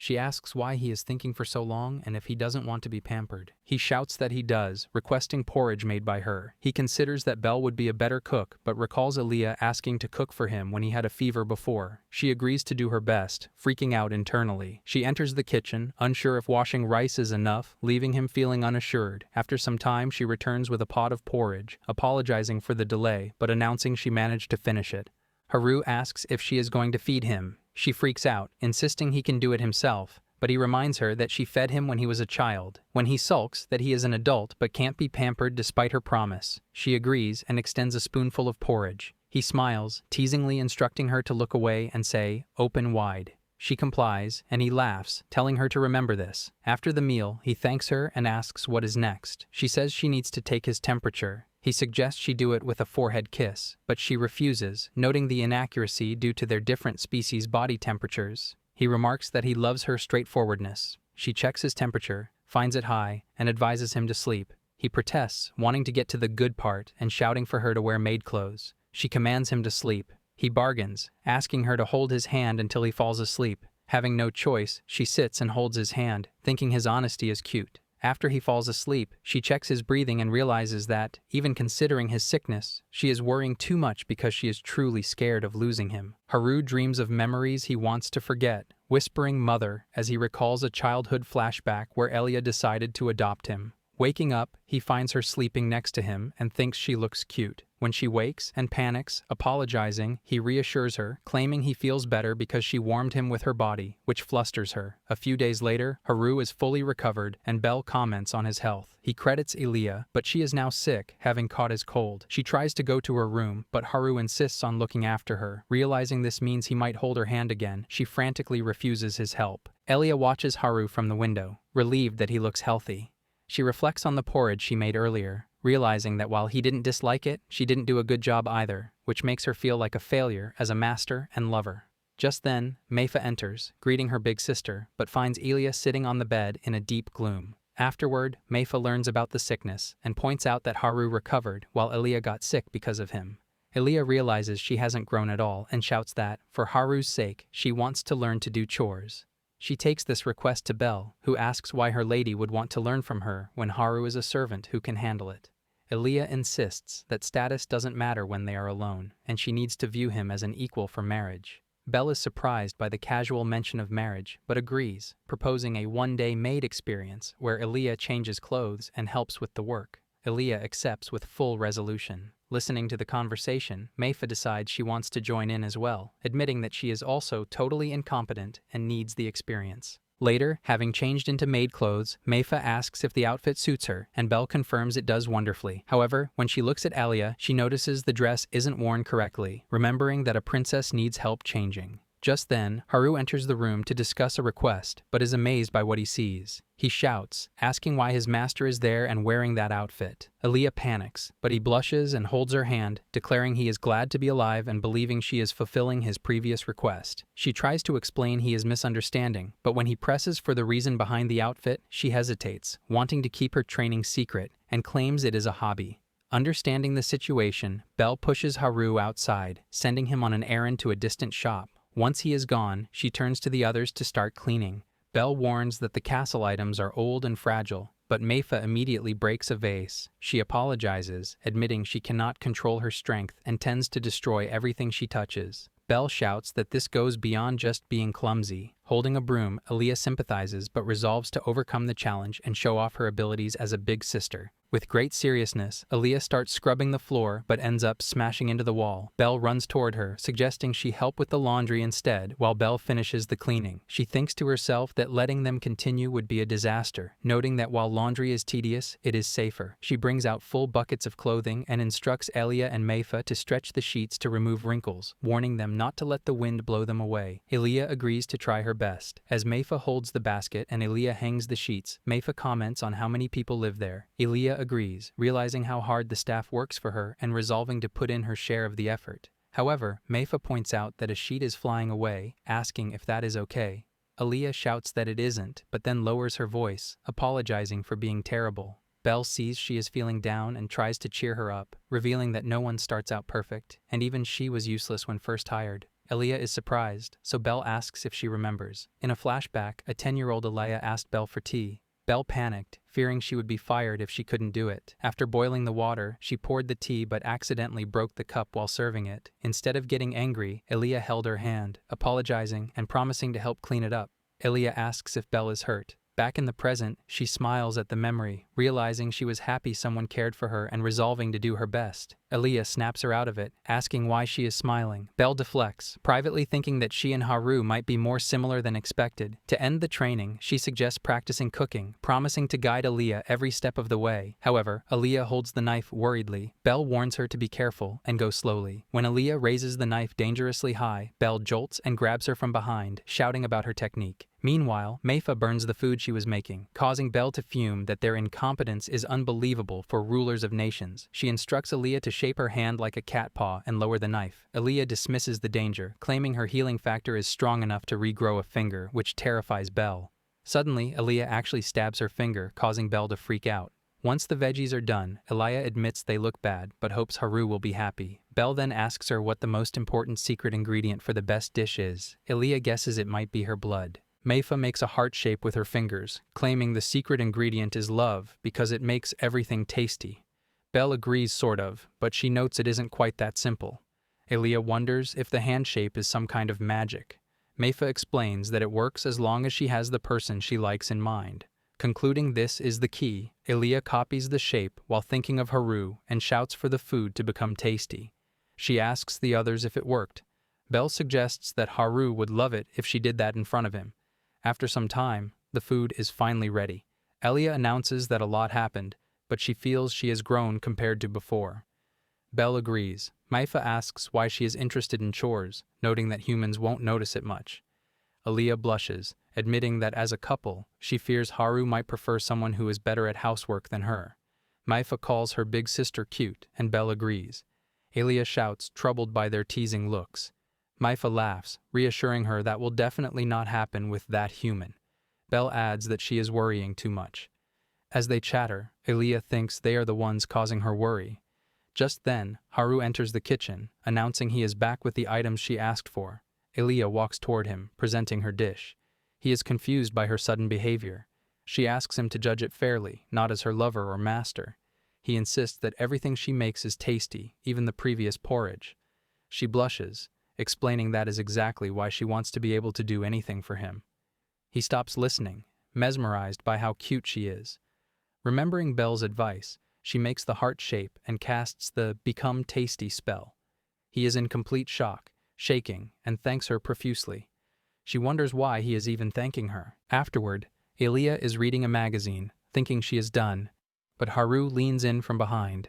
She asks why he is thinking for so long and if he doesn't want to be pampered. He shouts that he does, requesting porridge made by her. He considers that Belle would be a better cook, but recalls Ilia asking to cook for him when he had a fever before. She agrees to do her best, freaking out internally. She enters the kitchen, unsure if washing rice is enough, leaving him feeling unassured. After some time, she returns with a pot of porridge, apologizing for the delay, but announcing she managed to finish it. Haru asks if she is going to feed him. She freaks out, insisting he can do it himself, but he reminds her that she fed him when he was a child. When he sulks that he is an adult but can't be pampered despite her promise, she agrees and extends a spoonful of porridge. He smiles, teasingly instructing her to look away and say, "Open wide." She complies, and he laughs, telling her to remember this. After the meal, he thanks her and asks what is next. She says she needs to take his temperature. He suggests she do it with a forehead kiss, but she refuses, noting the inaccuracy due to their different species' body temperatures. He remarks that he loves her straightforwardness. She checks his temperature, finds it high, and advises him to sleep. He protests, wanting to get to the good part and shouting for her to wear maid clothes. She commands him to sleep. He bargains, asking her to hold his hand until he falls asleep. Having no choice, she sits and holds his hand, thinking his honesty is cute. After he falls asleep, she checks his breathing and realizes that, even considering his sickness, she is worrying too much because she is truly scared of losing him. Haru dreams of memories he wants to forget, whispering "mother" as he recalls a childhood flashback where Elia decided to adopt him. Waking up, he finds her sleeping next to him and thinks she looks cute. When she wakes and panics, apologizing, he reassures her, claiming he feels better because she warmed him with her body, which flusters her. A few days later, Haru is fully recovered, and Belle comments on his health. He credits Ilia, but she is now sick, having caught his cold. She tries to go to her room, but Haru insists on looking after her. Realizing this means he might hold her hand again, she frantically refuses his help. Elia watches Haru from the window, relieved that he looks healthy. She reflects on the porridge she made earlier, realizing that while he didn't dislike it, she didn't do a good job either, which makes her feel like a failure as a master and lover. Just then, Meifa enters, greeting her big sister, but finds Ilia sitting on the bed in a deep gloom. Afterward, Meifa learns about the sickness and points out that Haru recovered while Ilia got sick because of him. Ilia realizes she hasn't grown at all and shouts that, for Haru's sake, she wants to learn to do chores. She takes this request to Belle, who asks why her lady would want to learn from her when Haru is a servant who can handle it. Ilia insists that status doesn't matter when they are alone, and she needs to view him as an equal for marriage. Belle is surprised by the casual mention of marriage, but agrees, proposing a one-day maid experience where Ilia changes clothes and helps with the work. Ilia accepts with full resolution. Listening to the conversation, Meifa decides she wants to join in as well, admitting that she is also totally incompetent and needs the experience. Later, having changed into maid clothes, Meifa asks if the outfit suits her, and Belle confirms it does wonderfully. However, when she looks at Alia, she notices the dress isn't worn correctly, remembering that a princess needs help changing. Just then, Haru enters the room to discuss a request, but is amazed by what he sees. He shouts, asking why his master is there and wearing that outfit. Ilia panics, but he blushes and holds her hand, declaring he is glad to be alive and believing she is fulfilling his previous request. She tries to explain he is misunderstanding, but when he presses for the reason behind the outfit, she hesitates, wanting to keep her training secret, and claims it is a hobby. Understanding the situation, Belle pushes Haru outside, sending him on an errand to a distant shop. Once he is gone, she turns to the others to start cleaning. Belle warns that the castle items are old and fragile, but Meifa immediately breaks a vase. She apologizes, admitting she cannot control her strength and tends to destroy everything she touches. Belle shouts that this goes beyond just being clumsy. Holding a broom, Aaliyah sympathizes but resolves to overcome the challenge and show off her abilities as a big sister. With great seriousness, Aaliyah starts scrubbing the floor but ends up smashing into the wall. Belle runs toward her, suggesting she help with the laundry instead while Belle finishes the cleaning. She thinks to herself that letting them continue would be a disaster, noting that while laundry is tedious, it is safer. She brings out full buckets of clothing and instructs Elia and Meifa to stretch the sheets to remove wrinkles, warning them not to let the wind blow them away. Elia agrees to try her best. As Meifa holds the basket and Elia hangs the sheets, Meifa comments on how many people live there. Elia agrees, realizing how hard the staff works for her and resolving to put in her share of the effort. However, Meifa points out that a sheet is flying away, asking if that is okay. Aaliyah shouts that it isn't, but then lowers her voice, apologizing for being terrible. Belle sees she is feeling down and tries to cheer her up, revealing that no one starts out perfect, and even she was useless when first hired. Aaliyah is surprised, so Belle asks if she remembers. In a flashback, a 10-year-old Aaliyah asked Belle for tea. Belle panicked, fearing she would be fired if she couldn't do it. After boiling the water, she poured the tea but accidentally broke the cup while serving it. Instead of getting angry, Aaliyah held her hand, apologizing and promising to help clean it up. Aaliyah asks if Belle is hurt. Back in the present, she smiles at the memory, realizing she was happy someone cared for her and resolving to do her best. Aaliyah snaps her out of it, asking why she is smiling. Belle deflects, privately thinking that she and Haru might be more similar than expected. To end the training, she suggests practicing cooking, promising to guide Aaliyah every step of the way. However, Aaliyah holds the knife worriedly. Belle warns her to be careful and go slowly. When Aaliyah raises the knife dangerously high, Belle jolts and grabs her from behind, shouting about her technique. Meanwhile, Meifa burns the food she was making, causing Belle to fume that their incompetence is unbelievable for rulers of nations. She instructs Aaliyah to shape her hand like a cat paw and lower the knife. Aaliyah dismisses the danger, claiming her healing factor is strong enough to regrow a finger, which terrifies Belle. Suddenly, Aaliyah actually stabs her finger, causing Belle to freak out. Once the veggies are done, Aaliyah admits they look bad, but hopes Haru will be happy. Belle then asks her what the most important secret ingredient for the best dish is. Aaliyah guesses it might be her blood. Meifa makes a heart shape with her fingers, claiming the secret ingredient is love because it makes everything tasty. Belle agrees sort of, but she notes it isn't quite that simple. Aaliyah wonders if the hand shape is some kind of magic. Meifa explains that it works as long as she has the person she likes in mind. Concluding this is the key, Aaliyah copies the shape while thinking of Haru and shouts for the food to become tasty. She asks the others if it worked. Belle suggests that Haru would love it if she did that in front of him. After some time, the food is finally ready. Aaliyah announces that a lot happened, but she feels she has grown compared to before. Belle agrees. Meifa asks why she is interested in chores, noting that humans won't notice it much. Aaliyah blushes, admitting that as a couple, she fears Haru might prefer someone who is better at housework than her. Meifa calls her big sister cute, and Belle agrees. Aaliyah shouts, troubled by their teasing looks. Meifa laughs, reassuring her that will definitely not happen with that human. Belle adds that she is worrying too much. As they chatter, Aaliyah thinks they are the ones causing her worry. Just then, Haru enters the kitchen, announcing he is back with the items she asked for. Aaliyah walks toward him, presenting her dish. He is confused by her sudden behavior. She asks him to judge it fairly, not as her lover or master. He insists that everything she makes is tasty, even the previous porridge. She blushes, explaining that is exactly why she wants to be able to do anything for him. He stops listening, mesmerized by how cute she is. Remembering Belle's advice, she makes the heart shape and casts the "Become Tasty" spell. He is in complete shock, shaking, and thanks her profusely. She wonders why he is even thanking her. Afterward, Aaliyah is reading a magazine, thinking she is done, but Haru leans in from behind,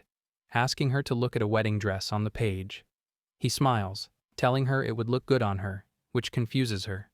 asking her to look at a wedding dress on the page. He smiles, telling her it would look good on her, which confuses her.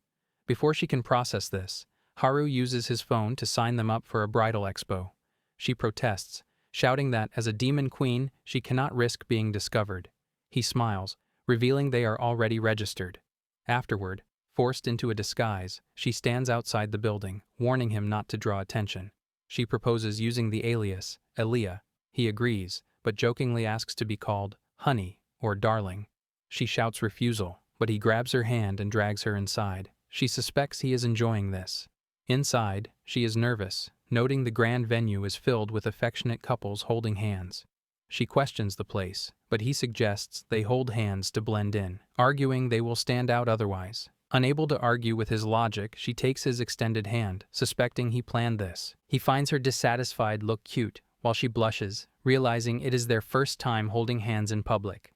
Before she can process this, Haru uses his phone to sign them up for a bridal expo. She protests, shouting that as a demon queen, she cannot risk being discovered. He smiles, revealing they are already registered. Afterward, forced into a disguise, she stands outside the building, warning him not to draw attention. She proposes using the alias, Aaliyah. He agrees, but jokingly asks to be called honey or darling. She shouts refusal, but he grabs her hand and drags her inside. She suspects he is enjoying this. Inside, she is nervous, noting the grand venue is filled with affectionate couples holding hands. She questions the place, but he suggests they hold hands to blend in, arguing they will stand out otherwise. Unable to argue with his logic, she takes his extended hand, suspecting he planned this. He finds her dissatisfied look cute, while she blushes, realizing it is their first time holding hands in public.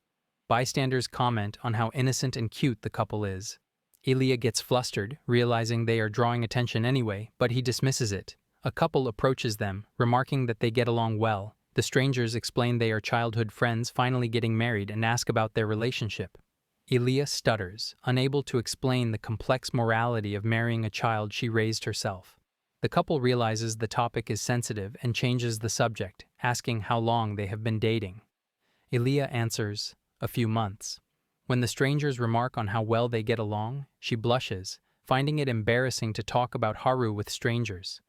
Bystanders comment on how innocent and cute the couple is. Ilia gets flustered, realizing they are drawing attention anyway, but he dismisses it. A couple approaches them, remarking that they get along well. The strangers explain they are childhood friends finally getting married and ask about their relationship. Ilia stutters, unable to explain the complex morality of marrying a child she raised herself. The couple realizes the topic is sensitive and changes the subject, asking how long they have been dating. Ilia answers, "A few months." When the strangers remark on how well they get along, she blushes, finding it embarrassing to talk about Haru with strangers.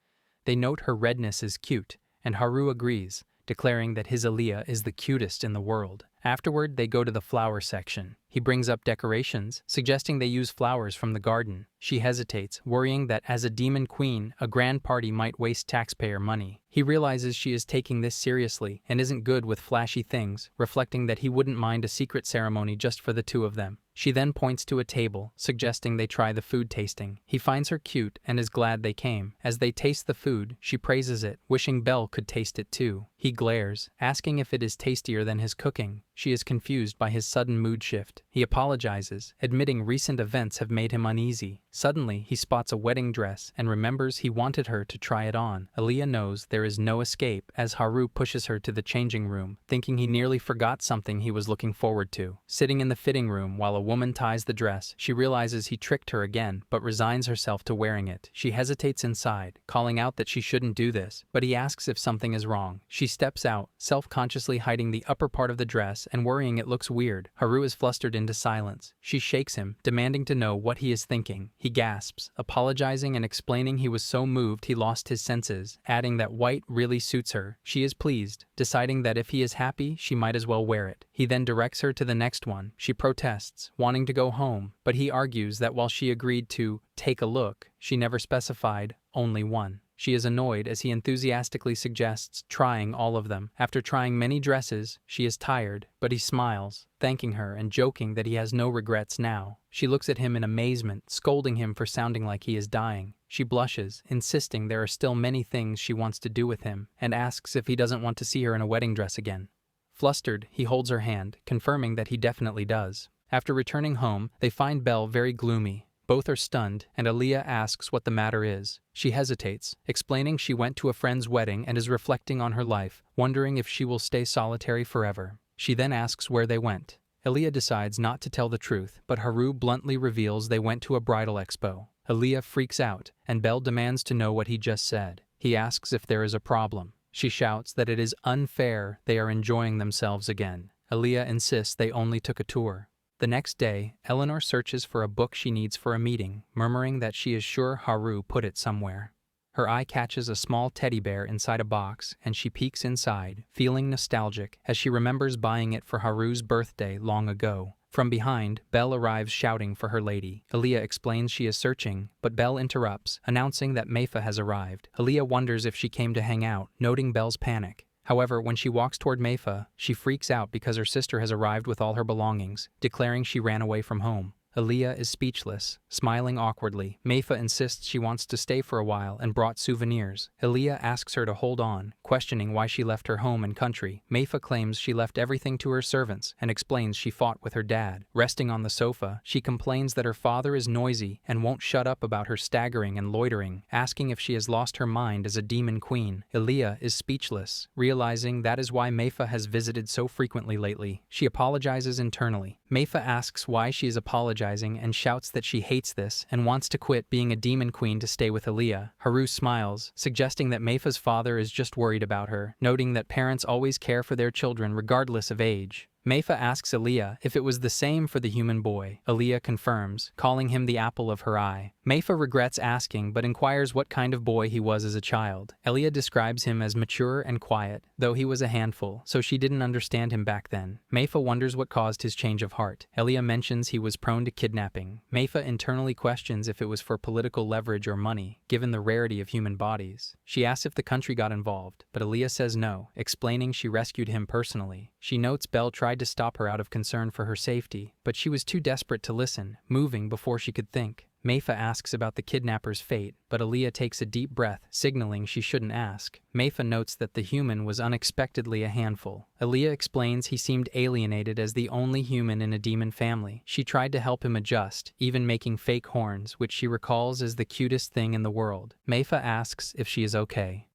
They note her redness is cute, and Haru agrees, declaring that his Ilia is the cutest in the world. Afterward, they go to the flower section. He brings up decorations, suggesting they use flowers from the garden. She hesitates, worrying that as a demon queen, a grand party might waste taxpayer money. He realizes she is taking this seriously and isn't good with flashy things, reflecting that he wouldn't mind a secret ceremony just for the two of them. She then points to a table, suggesting they try the food tasting. He finds her cute and is glad they came. As they taste the food, she praises it, wishing Belle could taste it too. He glares, asking if it is tastier than his cooking. She is confused by his sudden mood shift. He apologizes, admitting recent events have made him uneasy. Suddenly, he spots a wedding dress and remembers he wanted her to try it on. Ilia knows there is no escape as Haru pushes her to the changing room, thinking he nearly forgot something he was looking forward to. Sitting in the fitting room while a woman ties the dress, she realizes he tricked her again, but resigns herself to wearing it. She hesitates inside, calling out that she shouldn't do this, but he asks if something is wrong. She steps out, self-consciously hiding the upper part of the dress and worrying it looks weird. Haru is flustered into silence. She shakes him, demanding to know what he is thinking. He gasps, apologizing and explaining he was so moved he lost his senses, adding that white really suits her. She is pleased, deciding that if he is happy, she might as well wear it. He then directs her to the next one. She protests, wanting to go home, but he argues that while she agreed to take a look, she never specified only one. She is annoyed as he enthusiastically suggests trying all of them. After trying many dresses, she is tired, but he smiles, thanking her and joking that he has no regrets now. She looks at him in amazement, scolding him for sounding like he is dying. She blushes, insisting there are still many things she wants to do with him, and asks if he doesn't want to see her in a wedding dress again. Flustered, he holds her hand, confirming that he definitely does. After returning home, they find Belle very gloomy. Both are stunned, and Ilia asks what the matter is. She hesitates, explaining she went to a friend's wedding and is reflecting on her life, wondering if she will stay solitary forever. She then asks where they went. Ilia decides not to tell the truth, but Haru bluntly reveals they went to a bridal expo. Ilia freaks out, and Belle demands to know what he just said. He asks if there is a problem. She shouts that it is unfair they are enjoying themselves again. Ilia insists they only took a tour. The next day, Eleanor searches for a book she needs for a meeting, murmuring that she is sure Haru put it somewhere. Her eye catches a small teddy bear inside a box, and she peeks inside, feeling nostalgic as she remembers buying it for Haru's birthday long ago. From behind, Belle arrives shouting for her lady. Ilia explains she is searching, but Belle interrupts, announcing that Meifa has arrived. Ilia wonders if she came to hang out, noting Belle's panic. However, when she walks toward Meifa, she freaks out because her sister has arrived with all her belongings, declaring she ran away from home. Ilia is speechless, smiling awkwardly. Meifa insists she wants to stay for a while and brought souvenirs. Ilia asks her to hold on, questioning why she left her home and country. Meifa claims she left everything to her servants and explains she fought with her dad. Resting on the sofa, she complains that her father is noisy and won't shut up about her staggering and loitering, asking if she has lost her mind as a demon queen. Ilia is speechless, realizing that is why Meifa has visited so frequently lately. She apologizes internally. Meifa asks why she is apologizing and shouts that she hates this and wants to quit being a demon queen to stay with Ilia. Haru smiles, suggesting that Meifa's father is just worried about her, noting that parents always care for their children regardless of age. Meifa asks Ilia if it was the same for the human boy. Ilia confirms, calling him the apple of her eye. Meifa regrets asking but inquires what kind of boy he was as a child. Ilia describes him as mature and quiet, though he was a handful, so she didn't understand him back then. Meifa wonders what caused his change of heart. Ilia mentions he was prone to kidnapping. Meifa internally questions if it was for political leverage or money, given the rarity of human bodies. She asks if the country got involved, but Ilia says no, explaining she rescued him personally. She notes Belle tried tried to stop her out of concern for her safety, but she was too desperate to listen, moving before she could think. Meifa asks about the kidnapper's fate, but Aaliyah takes a deep breath, signaling she shouldn't ask. Meifa notes that the human was unexpectedly a handful. Aaliyah explains he seemed alienated as the only human in a demon family. She tried to help him adjust, even making fake horns, which she recalls as the cutest thing in the world. Meifa asks if she is okay.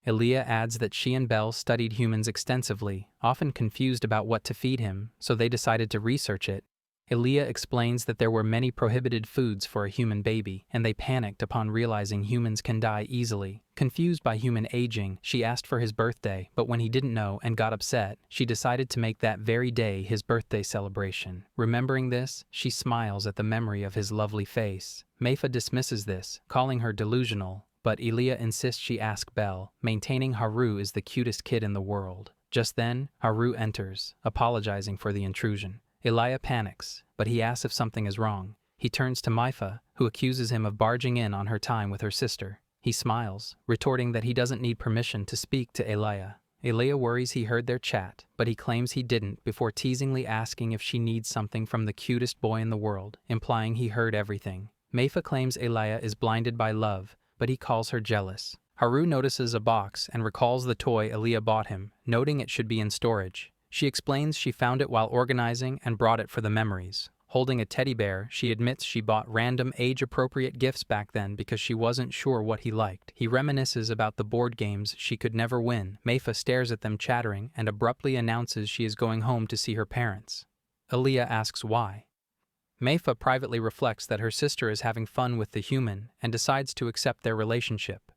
Aaliyah adds that she and Belle studied humans extensively, often confused about what to feed him, so they decided to research it. Aaliyah explains that there were many prohibited foods for a human baby, and they panicked upon realizing humans can die easily. Confused by human aging, she asked for his birthday, but when he didn't know and got upset, she decided to make that very day his birthday celebration. Remembering this, she smiles at the memory of his lovely face. Meifa dismisses this, calling her delusional, but Aaliyah insists she ask Belle, maintaining Haru is the cutest kid in the world. Just then, Haru enters, apologizing for the intrusion. Aaliyah panics, but he asks if something is wrong. He turns to Meifa, who accuses him of barging in on her time with her sister. He smiles, retorting that he doesn't need permission to speak to Aaliyah. Aaliyah worries he heard their chat, but he claims he didn't before teasingly asking if she needs something from the cutest boy in the world, implying he heard everything. Meifa claims Aaliyah is blinded by love, but he calls her jealous. Haru notices a box and recalls the toy Aaliyah bought him, noting it should be in storage. She explains she found it while organizing and brought it for the memories. Holding a teddy bear, she admits she bought random age-appropriate gifts back then because she wasn't sure what he liked. He reminisces about the board games she could never win. Meifa stares at them chattering and abruptly announces she is going home to see her parents. Aaliyah asks why. Meifa privately reflects that her sister is having fun with the human and decides to accept their relationship.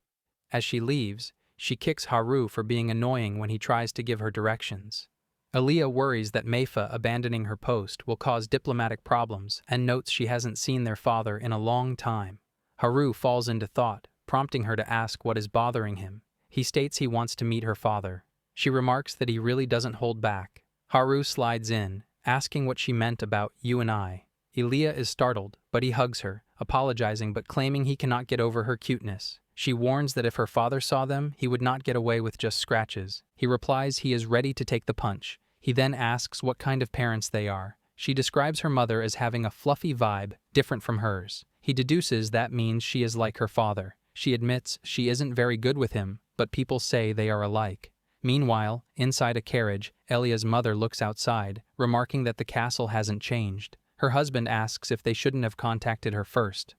As she leaves, she kicks Haru for being annoying when he tries to give her directions. Aaliyah worries that Meifa abandoning her post will cause diplomatic problems and notes she hasn't seen their father in a long time. Haru falls into thought, prompting her to ask what is bothering him. He states he wants to meet her father. She remarks that he really doesn't hold back. Haru slides in, asking what she meant about "you and I." Aaliyah is startled, but he hugs her, apologizing but claiming he cannot get over her cuteness. She warns that if her father saw them, he would not get away with just scratches. He replies he is ready to take the punch. He then asks what kind of parents they are. She describes her mother as having a fluffy vibe, different from hers. He deduces that means she is like her father. She admits she isn't very good with him, but people say they are alike. Meanwhile, inside a carriage, Elia's mother looks outside, remarking that the castle hasn't changed. Her husband asks if they shouldn't have contacted her first.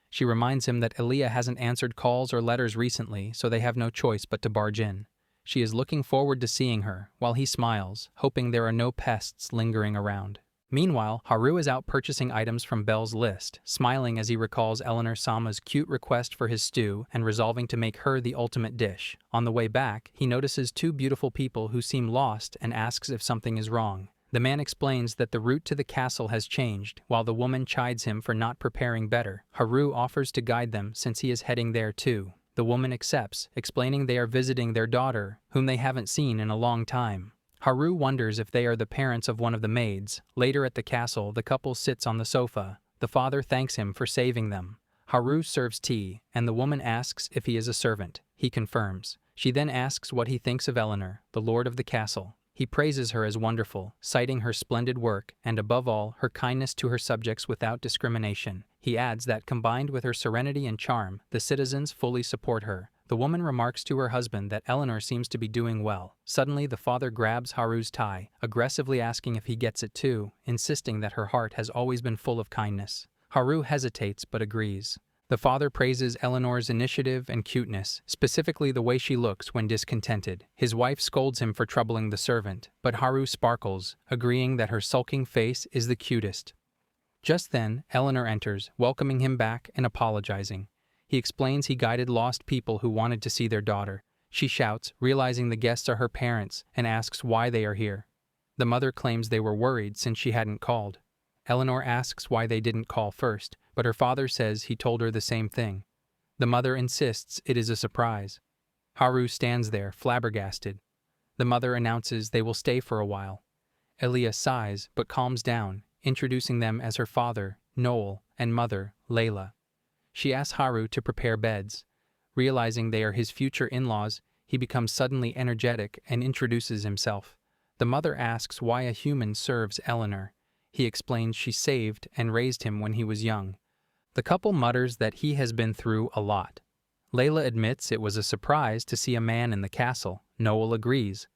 She reminds him that Aaliyah hasn't answered calls or letters recently, so they have no choice but to barge in. She is looking forward to seeing her, while he smiles, hoping there are no pests lingering around. Meanwhile, Haru is out purchasing items from Belle's list, smiling as he recalls Eleanor-sama's cute request for his stew and resolving to make her the ultimate dish. On the way back, he notices two beautiful people who seem lost and asks if something is wrong. The man explains that the route to the castle has changed, while the woman chides him for not preparing better. Haru offers to guide them since he is heading there too. The woman accepts, explaining they are visiting their daughter, whom they haven't seen in a long time. Haru wonders if they are the parents of one of the maids. Later at the castle, the couple sits on the sofa. The father thanks him for saving them. Haru serves tea, and the woman asks if he is a servant. He confirms. She then asks what he thinks of Eleanor, the lord of the castle. He praises her as wonderful, citing her splendid work and, above all, her kindness to her subjects without discrimination. He adds that, combined with her serenity and charm, the citizens fully support her. The woman remarks to her husband that Eleanor seems to be doing well. Suddenly, the father grabs Haru's tie, aggressively asking if he gets it too, insisting that her heart has always been full of kindness. Haru hesitates but agrees. The father praises Eleanor's initiative and cuteness, specifically the way she looks when discontented. His wife scolds him for troubling the servant, but Haru sparkles, agreeing that her sulking face is the cutest. Just then, Eleanor enters, welcoming him back and apologizing. He explains he guided lost people who wanted to see their daughter. She shouts, realizing the guests are her parents, and asks why they are here. The mother claims they were worried since she hadn't called. Eleanor asks why they didn't call first, but her father says he told her the same thing. The mother insists it is a surprise. Haru stands there, flabbergasted. The mother announces they will stay for a while. Aaliyah sighs, but calms down, introducing them as her father, Noel, and mother, Layla. She asks Haru to prepare beds. Realizing they are his future in-laws, he becomes suddenly energetic and introduces himself. The mother asks why a human serves Eleanor. He explains she saved and raised him when he was young. The couple mutters that he has been through a lot. Layla admits it was a surprise to see a man in the castle. Noel agrees.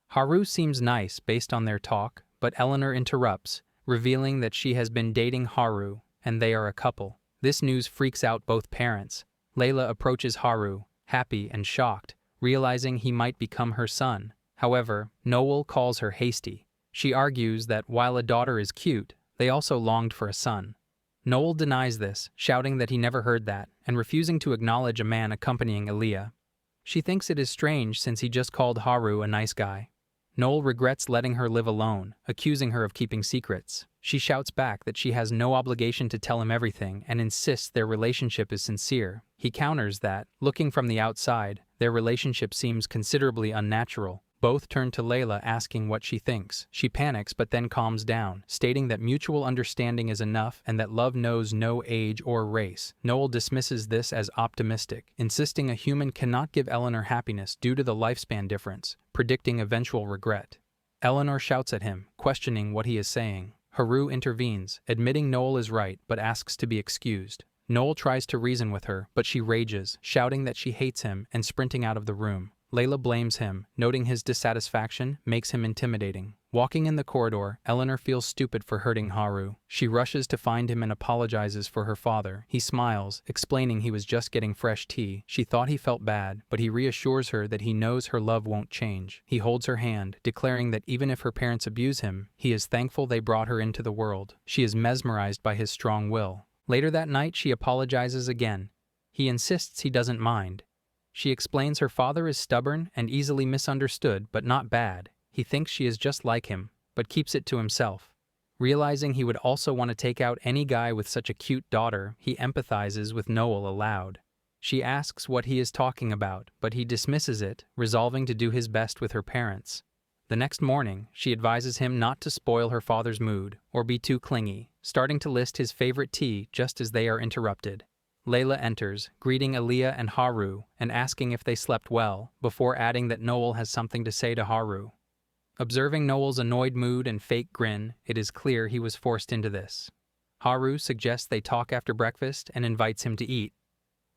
Haru seems nice based on their talk, but Eleanor interrupts, revealing that she has been dating Haru, and they are a couple. This news freaks out both parents. Layla approaches Haru, happy and shocked, realizing he might become her son. However, Noel calls her hasty. She argues that while a daughter is cute, they also longed for a son. Noel denies this, shouting that he never heard that, and refusing to acknowledge a man accompanying Aaliyah. She thinks it is strange since he just called Haru a nice guy. Noel regrets letting her live alone, accusing her of keeping secrets. She shouts back that she has no obligation to tell him everything and insists their relationship is sincere. He counters that, looking from the outside, their relationship seems considerably unnatural. Both turn to Layla asking what she thinks. She panics but then calms down, stating that mutual understanding is enough and that love knows no age or race. Noel dismisses this as optimistic, insisting a human cannot give Eleanor happiness due to the lifespan difference, predicting eventual regret. Eleanor shouts at him, questioning what he is saying. Haru intervenes, admitting Noel is right but asks to be excused. Noel tries to reason with her, but she rages, shouting that she hates him and sprinting out of the room. Layla blames him, noting his dissatisfaction makes him intimidating. Walking in the corridor, Eleanor feels stupid for hurting Haru. She rushes to find him and apologizes for her father. He smiles, explaining he was just getting fresh tea. She thought he felt bad, but he reassures her that he knows her love won't change. He holds her hand, declaring that even if her parents abuse him, he is thankful they brought her into the world. She is mesmerized by his strong will. Later that night, she apologizes again. He insists he doesn't mind. She explains her father is stubborn and easily misunderstood, but not bad. He thinks she is just like him, but keeps it to himself. Realizing he would also want to take out any guy with such a cute daughter, he empathizes with Noel aloud. She asks what he is talking about, but he dismisses it, resolving to do his best with her parents. The next morning, she advises him not to spoil her father's mood or be too clingy, starting to list his favorite tea just as they are interrupted. Layla enters, greeting Aaliyah and Haru and asking if they slept well, before adding that Noel has something to say to Haru. Observing Noel's annoyed mood and fake grin, it is clear he was forced into this. Haru suggests they talk after breakfast and invites him to eat.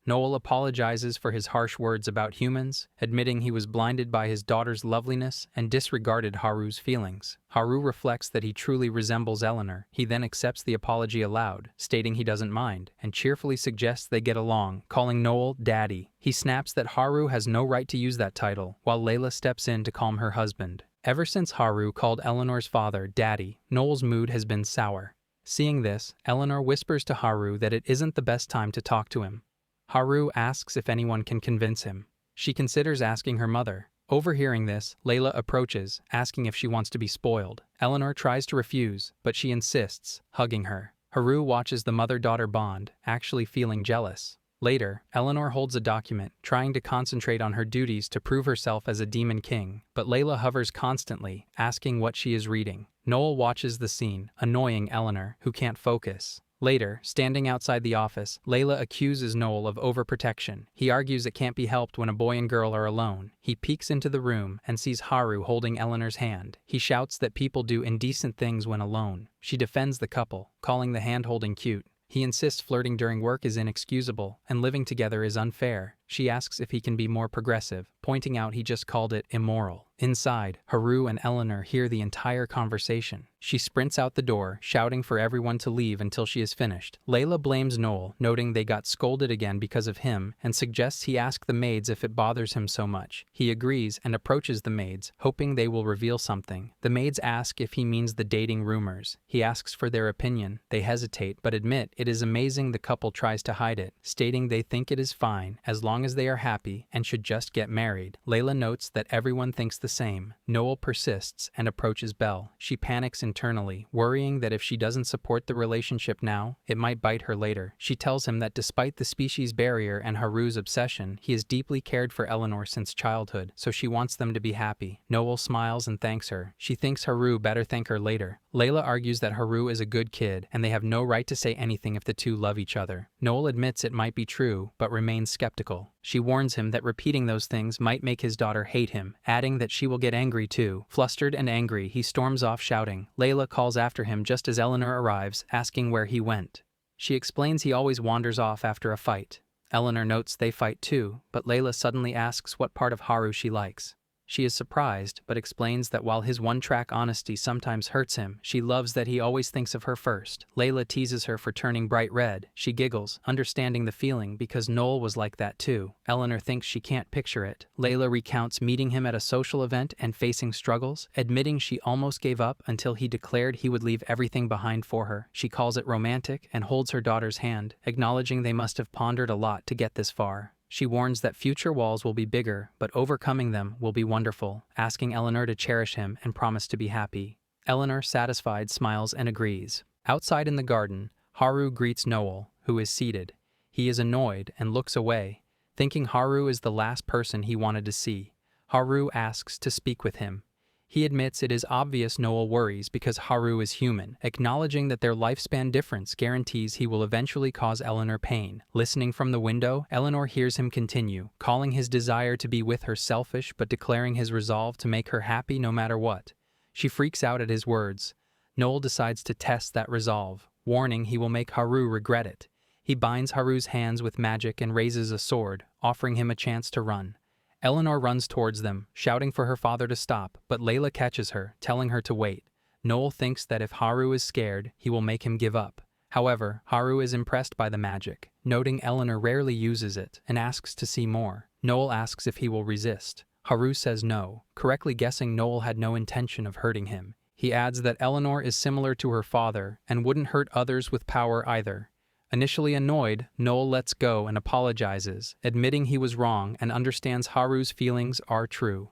Noel apologizes for his harsh words about humans, admitting he was blinded by his daughter's loveliness and disregarded Haru's feelings. Haru reflects that he truly resembles Eleanor. He then accepts the apology aloud, stating he doesn't mind, and cheerfully suggests they get along, calling Noel Daddy. He snaps that Haru has no right to use that title, while Layla steps in to calm her husband. Ever since Haru called Eleanor's father Daddy, Noel's mood has been sour. Seeing this, Eleanor whispers to Haru that it isn't the best time to talk to him. Haru asks if anyone can convince him. She considers asking her mother. Overhearing this, Layla approaches, asking if she wants to be spoiled. Eleanor tries to refuse, but she insists, hugging her. Haru watches the mother-daughter bond, actually feeling jealous. Later, Eleanor holds a document, trying to concentrate on her duties to prove herself as a demon king, but Layla hovers constantly, asking what she is reading. Noel watches the scene, annoying Eleanor, who can't focus. Later, standing outside the office, Layla accuses Noel of overprotection. He argues it can't be helped when a boy and girl are alone. He peeks into the room and sees Haru holding Eleanor's hand. He shouts that people do indecent things when alone. She defends the couple, calling the hand-holding cute. He insists flirting during work is inexcusable, and living together is unfair. She asks if he can be more progressive, pointing out he just called it immoral. Inside, Haru and Eleanor hear the entire conversation. She sprints out the door, shouting for everyone to leave until she is finished. Layla blames Noel, noting they got scolded again because of him, and suggests he ask the maids if it bothers him so much. He agrees and approaches the maids, hoping they will reveal something. The maids ask if he means the dating rumors. He asks for their opinion. They hesitate, but admit it is amazing the couple tries to hide it, stating they think it is fine, as long as they are happy, and should just get married. Layla notes that everyone thinks the same. Noel persists and approaches Belle. She panics internally, worrying that if she doesn't support the relationship now, it might bite her later. She tells him that despite the species barrier and Haru's obsession, he has deeply cared for Eleanor since childhood, so she wants them to be happy. Noel smiles and thanks her. She thinks Haru better thank her later. Layla argues that Haru is a good kid, and they have no right to say anything if the two love each other. Noel admits it might be true, but remains skeptical. She warns him that repeating those things might make his daughter hate him, adding that she will get angry too. Flustered and angry, he storms off shouting. Layla calls after him just as Eleanor arrives, asking where he went. She explains he always wanders off after a fight. Eleanor notes they fight too, but Layla suddenly asks what part of Haru she likes. She is surprised, but explains that while his one-track honesty sometimes hurts him, she loves that he always thinks of her first. Layla teases her for turning bright red. She giggles, understanding the feeling because Noel was like that too. Eleanor thinks she can't picture it. Layla recounts meeting him at a social event and facing struggles, admitting she almost gave up until he declared he would leave everything behind for her. She calls it romantic and holds her daughter's hand, acknowledging they must have pondered a lot to get this far. She warns that future walls will be bigger, but overcoming them will be wonderful, asking Eleanor to cherish him and promise to be happy. Eleanor, satisfied, smiles and agrees. Outside in the garden, Haru greets Noel, who is seated. He is annoyed and looks away, thinking Haru is the last person he wanted to see. Haru asks to speak with him. He admits it is obvious Noel worries because Haru is human, acknowledging that their lifespan difference guarantees he will eventually cause Eleanor pain. Listening from the window, Eleanor hears him continue, calling his desire to be with her selfish but declaring his resolve to make her happy no matter what. She freaks out at his words. Noel decides to test that resolve, warning he will make Haru regret it. He binds Haru's hands with magic and raises a sword, offering him a chance to run. Eleanor runs towards them, shouting for her father to stop, but Layla catches her, telling her to wait. Noel thinks that if Haru is scared, he will make him give up. However, Haru is impressed by the magic, noting Eleanor rarely uses it, and asks to see more. Noel asks if he will resist. Haru says no, correctly guessing Noel had no intention of hurting him. He adds that Eleanor is similar to her father and wouldn't hurt others with power either. Initially annoyed, Noel lets go and apologizes, admitting he was wrong and understands Haru's feelings are true.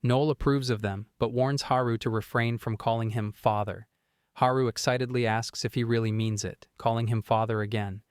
Noel approves of them, but warns Haru to refrain from calling him father. Haru excitedly asks if he really means it, calling him father again.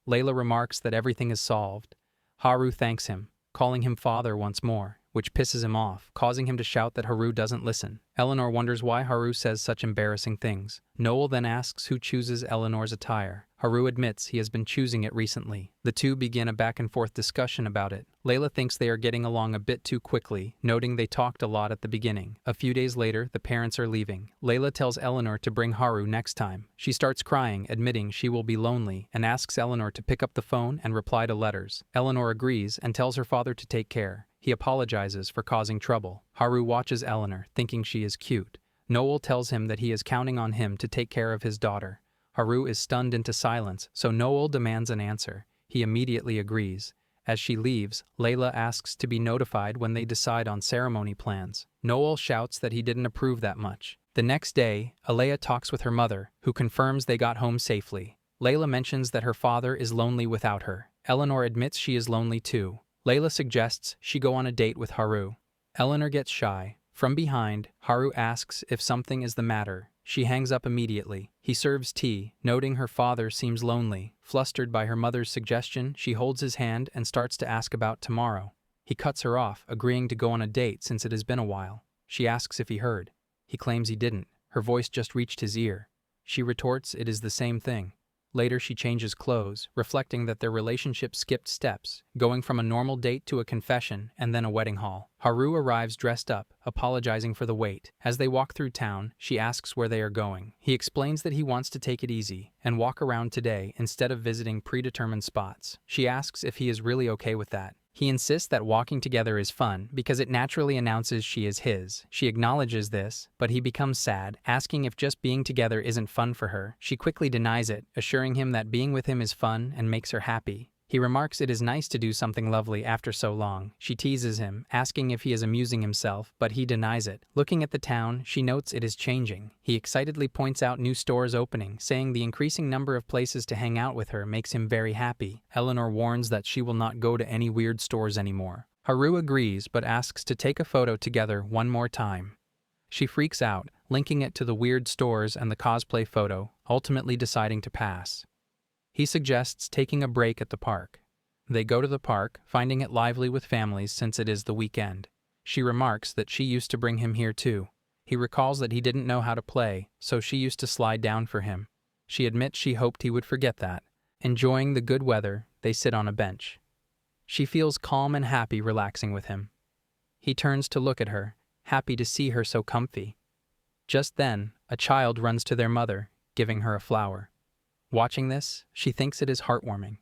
Layla remarks that everything is solved. Haru thanks him, calling him father once more, which pisses him off, causing him to shout that Haru doesn't listen. Eleanor wonders why Haru says such embarrassing things. Noel then asks who chooses Eleanor's attire. Haru admits he has been choosing it recently. The two begin a back-and-forth discussion about it. Layla thinks they are getting along a bit too quickly, noting they talked a lot at the beginning. A few days later, the parents are leaving. Layla tells Eleanor to bring Haru next time. She starts crying, admitting she will be lonely, and asks Eleanor to pick up the phone and reply to letters. Eleanor agrees and tells her father to take care. He apologizes for causing trouble. Haru watches Eleanor, thinking she is cute. Noel tells him that he is counting on him to take care of his daughter. Haru is stunned into silence, so Noel demands an answer. He immediately agrees. As she leaves, Layla asks to be notified when they decide on ceremony plans. Noel shouts that he didn't approve that much. The next day, Alea talks with her mother, who confirms they got home safely. Layla mentions that her father is lonely without her. Eleanor admits she is lonely too. Layla suggests she go on a date with Haru. Eleanor gets shy. From behind, Haru asks if something is the matter. She hangs up immediately. He serves tea, noting her father seems lonely. Flustered by her mother's suggestion, she holds his hand and starts to ask about tomorrow. He cuts her off, agreeing to go on a date since it has been a while. She asks if he heard. He claims he didn't. Her voice just reached his ear. She retorts it is the same thing. Later she changes clothes, reflecting that their relationship skipped steps, going from a normal date to a confession and then a wedding hall. Haru arrives dressed up, apologizing for the wait. As they walk through town, she asks where they are going. He explains that he wants to take it easy and walk around today instead of visiting predetermined spots. She asks if he is really okay with that. He insists that walking together is fun because it naturally announces she is his. She acknowledges this, but he becomes sad, asking if just being together isn't fun for her. She quickly denies it, assuring him that being with him is fun and makes her happy. He remarks it is nice to do something lovely after so long. She teases him, asking if he is amusing himself, but he denies it. Looking at the town, she notes it is changing. He excitedly points out new stores opening, saying the increasing number of places to hang out with her makes him very happy. Eleanor warns that she will not go to any weird stores anymore. Haru agrees, but asks to take a photo together one more time. She freaks out, linking it to the weird stores and the cosplay photo, ultimately deciding to pass. He suggests taking a break at the park. They go to the park, finding it lively with families since it is the weekend. She remarks that she used to bring him here too. He recalls that he didn't know how to play, so she used to slide down for him. She admits she hoped he would forget that. Enjoying the good weather, they sit on a bench. She feels calm and happy relaxing with him. He turns to look at her, happy to see her so comfy. Just then, a child runs to their mother, giving her a flower. Watching this, she thinks it is heartwarming.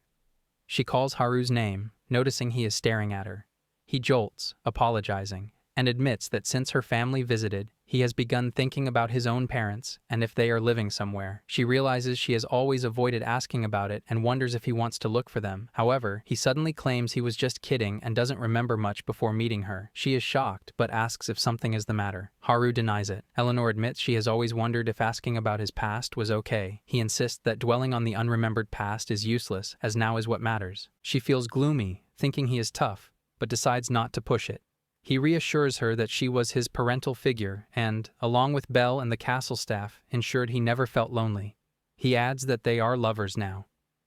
She calls Haru's name, noticing he is staring at her. He jolts, apologizing, and admits that since her family visited, he has begun thinking about his own parents and if they are living somewhere. She realizes she has always avoided asking about it and wonders if he wants to look for them. However, he suddenly claims he was just kidding and doesn't remember much before meeting her. She is shocked, but asks if something is the matter. Haru denies it. Eleanor admits she has always wondered if asking about his past was okay. He insists that dwelling on the unremembered past is useless, as now is what matters. She feels gloomy, thinking he is tough, but decides not to push it. He reassures her that she was his parental figure and, along with Belle and the castle staff, ensured he never felt lonely. He adds that they are lovers now.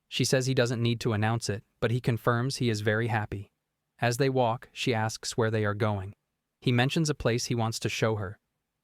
She says he doesn't need to announce it, but he confirms he is very happy. As they walk, she asks where they are going. He mentions a place he wants to show her.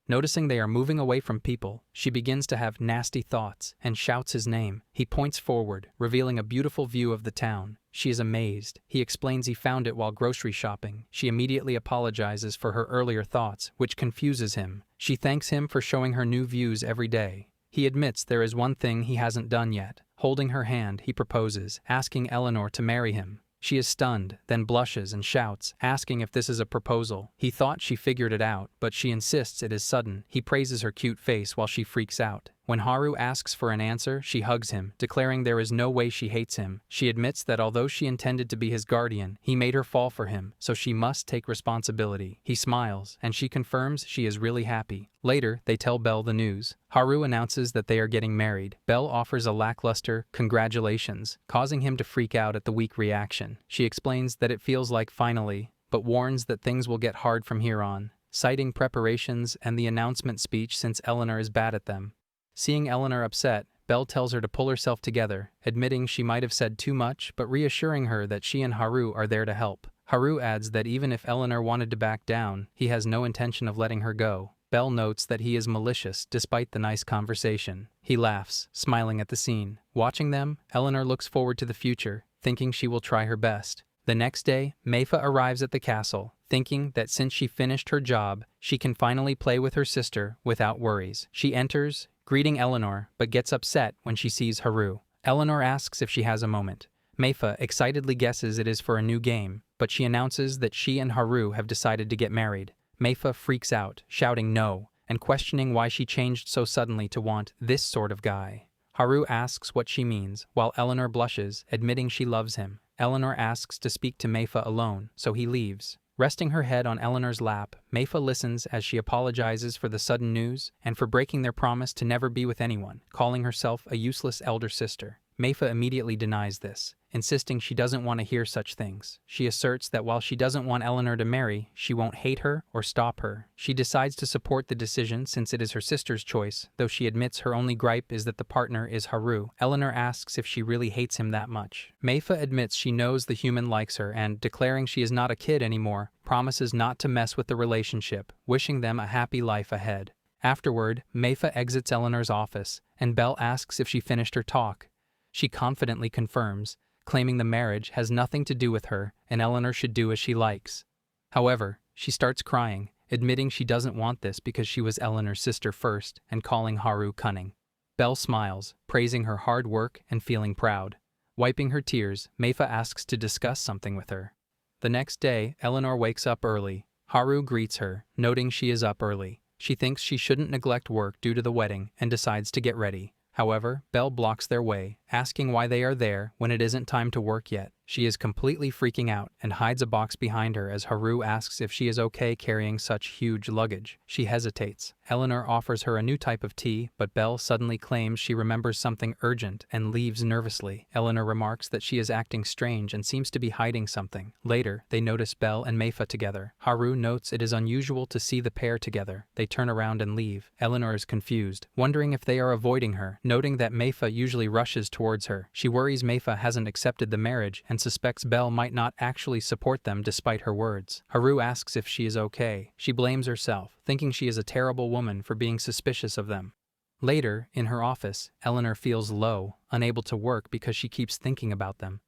Noticing they are moving away from people, she begins to have nasty thoughts and shouts his name. He points forward, revealing a beautiful view of the town. She is amazed. He explains he found it while grocery shopping. She immediately apologizes for her earlier thoughts, which confuses him. She thanks him for showing her new views every day. He admits there is one thing he hasn't done yet. Holding her hand, he proposes, asking Eleanor to marry him. She is stunned, then blushes and shouts, asking if this is a proposal. He thought she figured it out, but she insists it is sudden. He praises her cute face while she freaks out. When Haru asks for an answer, she hugs him, declaring there is no way she hates him. She admits that although she intended to be his guardian, he made her fall for him, so she must take responsibility. He smiles, and she confirms she is really happy. Later, they tell Belle the news. Haru announces that they are getting married. Belle offers a lackluster "congratulations," causing him to freak out at the weak reaction. She explains that it feels like finally, but warns that things will get hard from here on, citing preparations and the announcement speech since Eleanor is bad at them. Seeing Eleanor upset, Belle tells her to pull herself together, admitting she might have said too much but reassuring her that she and Haru are there to help. Haru adds that even if Eleanor wanted to back down, he has no intention of letting her go. Belle notes that he is malicious despite the nice conversation. He laughs, smiling at the scene. Watching them, Eleanor looks forward to the future, thinking she will try her best. The next day, Meifa arrives at the castle, thinking that since she finished her job, she can finally play with her sister without worries. She enters, greeting Eleanor, but gets upset when she sees Haru. Eleanor asks if she has a moment. Meifa excitedly guesses it is for a new game, but she announces that she and Haru have decided to get married. Meifa freaks out, shouting no, and questioning why she changed so suddenly to want this sort of guy. Haru asks what she means, while Eleanor blushes, admitting she loves him. Eleanor asks to speak to Meifa alone, so he leaves. Resting her head on Eleanor's lap, Meifa listens as she apologizes for the sudden news and for breaking their promise to never be with anyone, calling herself a useless elder sister. Meifa immediately denies this, insisting she doesn't want to hear such things. She asserts that while she doesn't want Eleanor to marry, she won't hate her or stop her. She decides to support the decision since it is her sister's choice, though she admits her only gripe is that the partner is Haru. Eleanor asks if she really hates him that much. Meifa admits she knows the human likes her and, declaring she is not a kid anymore, promises not to mess with the relationship, wishing them a happy life ahead. Afterward, Meifa exits Eleanor's office, and Belle asks if she finished her talk. She confidently confirms, claiming the marriage has nothing to do with her and Eleanor should do as she likes. However, she starts crying, admitting she doesn't want this because she was Eleanor's sister first and calling Haru cunning. Belle smiles, praising her hard work and feeling proud. Wiping her tears, Meifa asks to discuss something with her. The next day, Eleanor wakes up early. Haru greets her, noting she is up early. She thinks she shouldn't neglect work due to the wedding and decides to get ready. However, Belle blocks their way, asking why they are there when it isn't time to work yet. She is completely freaking out and hides a box behind her as Haru asks if she is okay carrying such huge luggage. She hesitates. Eleanor offers her a new type of tea, but Belle suddenly claims she remembers something urgent and leaves nervously. Eleanor remarks that she is acting strange and seems to be hiding something. Later, they notice Belle and Meifa together. Haru notes it is unusual to see the pair together. They turn around and leave. Eleanor is confused, wondering if they are avoiding her, noting that Meifa usually rushes towards her. She worries Meifa hasn't accepted the marriage and suspects Belle might not actually support them despite her words. Haru asks if she is okay. She blames herself, thinking she is a terrible woman for being suspicious of them. Later, in her office, Eleanor feels low, unable to work because she keeps thinking about them.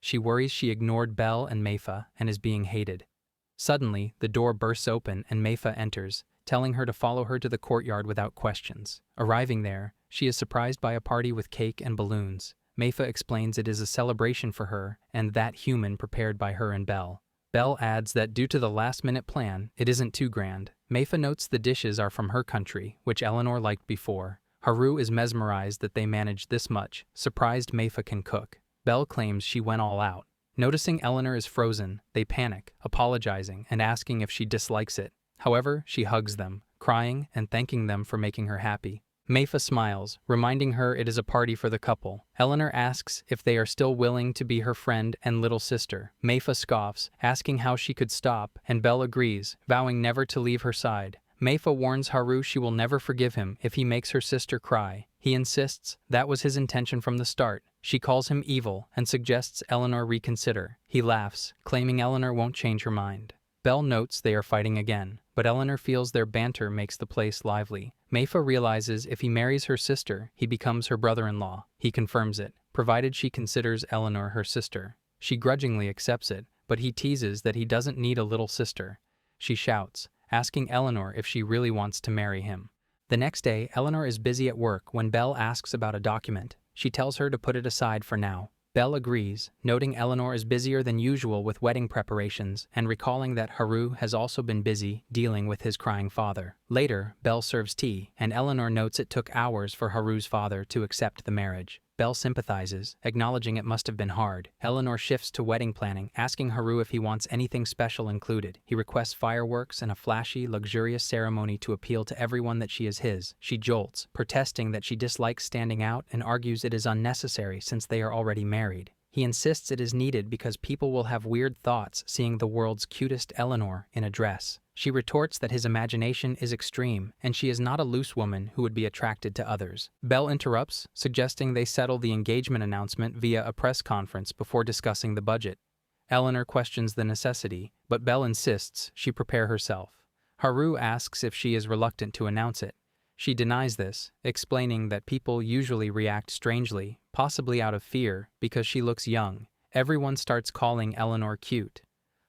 She worries she ignored Belle and Meifa and is being hated. Suddenly, the door bursts open and Meifa enters, telling her to follow her to the courtyard without questions. Arriving there, she is surprised by a party with cake and balloons. Meifa explains it is a celebration for her and that human prepared by her and Belle. Belle adds that due to the last-minute plan, it isn't too grand. Meifa notes the dishes are from her country, which Eleanor liked before. Haru is mesmerized that they managed this much, surprised Meifa can cook. Belle claims she went all out. Noticing Eleanor is frozen, they panic, apologizing and asking if she dislikes it. However, she hugs them, crying and thanking them for making her happy. Meifa smiles, reminding her it is a party for the couple. Eleanor asks if they are still willing to be her friend and little sister. Meifa scoffs, asking how she could stop, and Belle agrees, vowing never to leave her side. Meifa warns Haru she will never forgive him if he makes her sister cry. He insists that was his intention from the start. She calls him evil and suggests Eleanor reconsider. He laughs, claiming Eleanor won't change her mind. Belle notes they are fighting again, but Eleanor feels their banter makes the place lively. Meifa realizes if he marries her sister, he becomes her brother-in-law. He confirms it, provided she considers Eleanor her sister. She grudgingly accepts it, but he teases that he doesn't need a little sister. She shouts, asking Eleanor if she really wants to marry him. The next day, Eleanor is busy at work when Belle asks about a document. She tells her to put it aside for now. Belle agrees, noting Eleanor is busier than usual with wedding preparations and recalling that Haru has also been busy dealing with his crying father. Later, Belle serves tea, and Eleanor notes it took hours for Haru's father to accept the marriage. Belle sympathizes, acknowledging it must have been hard. Eleanor shifts to wedding planning, asking Haru if he wants anything special included. He requests fireworks and a flashy, luxurious ceremony to appeal to everyone that she is his. She jolts, protesting that she dislikes standing out and argues it is unnecessary since they are already married. He insists it is needed because people will have weird thoughts seeing the world's cutest Eleanor in a dress. She retorts that his imagination is extreme, and she is not a loose woman who would be attracted to others. Belle interrupts, suggesting they settle the engagement announcement via a press conference before discussing the budget. Eleanor questions the necessity, but Belle insists she prepare herself. Haru asks if she is reluctant to announce it. She denies this, explaining that people usually react strangely, possibly out of fear, because she looks young. Everyone starts calling Eleanor cute.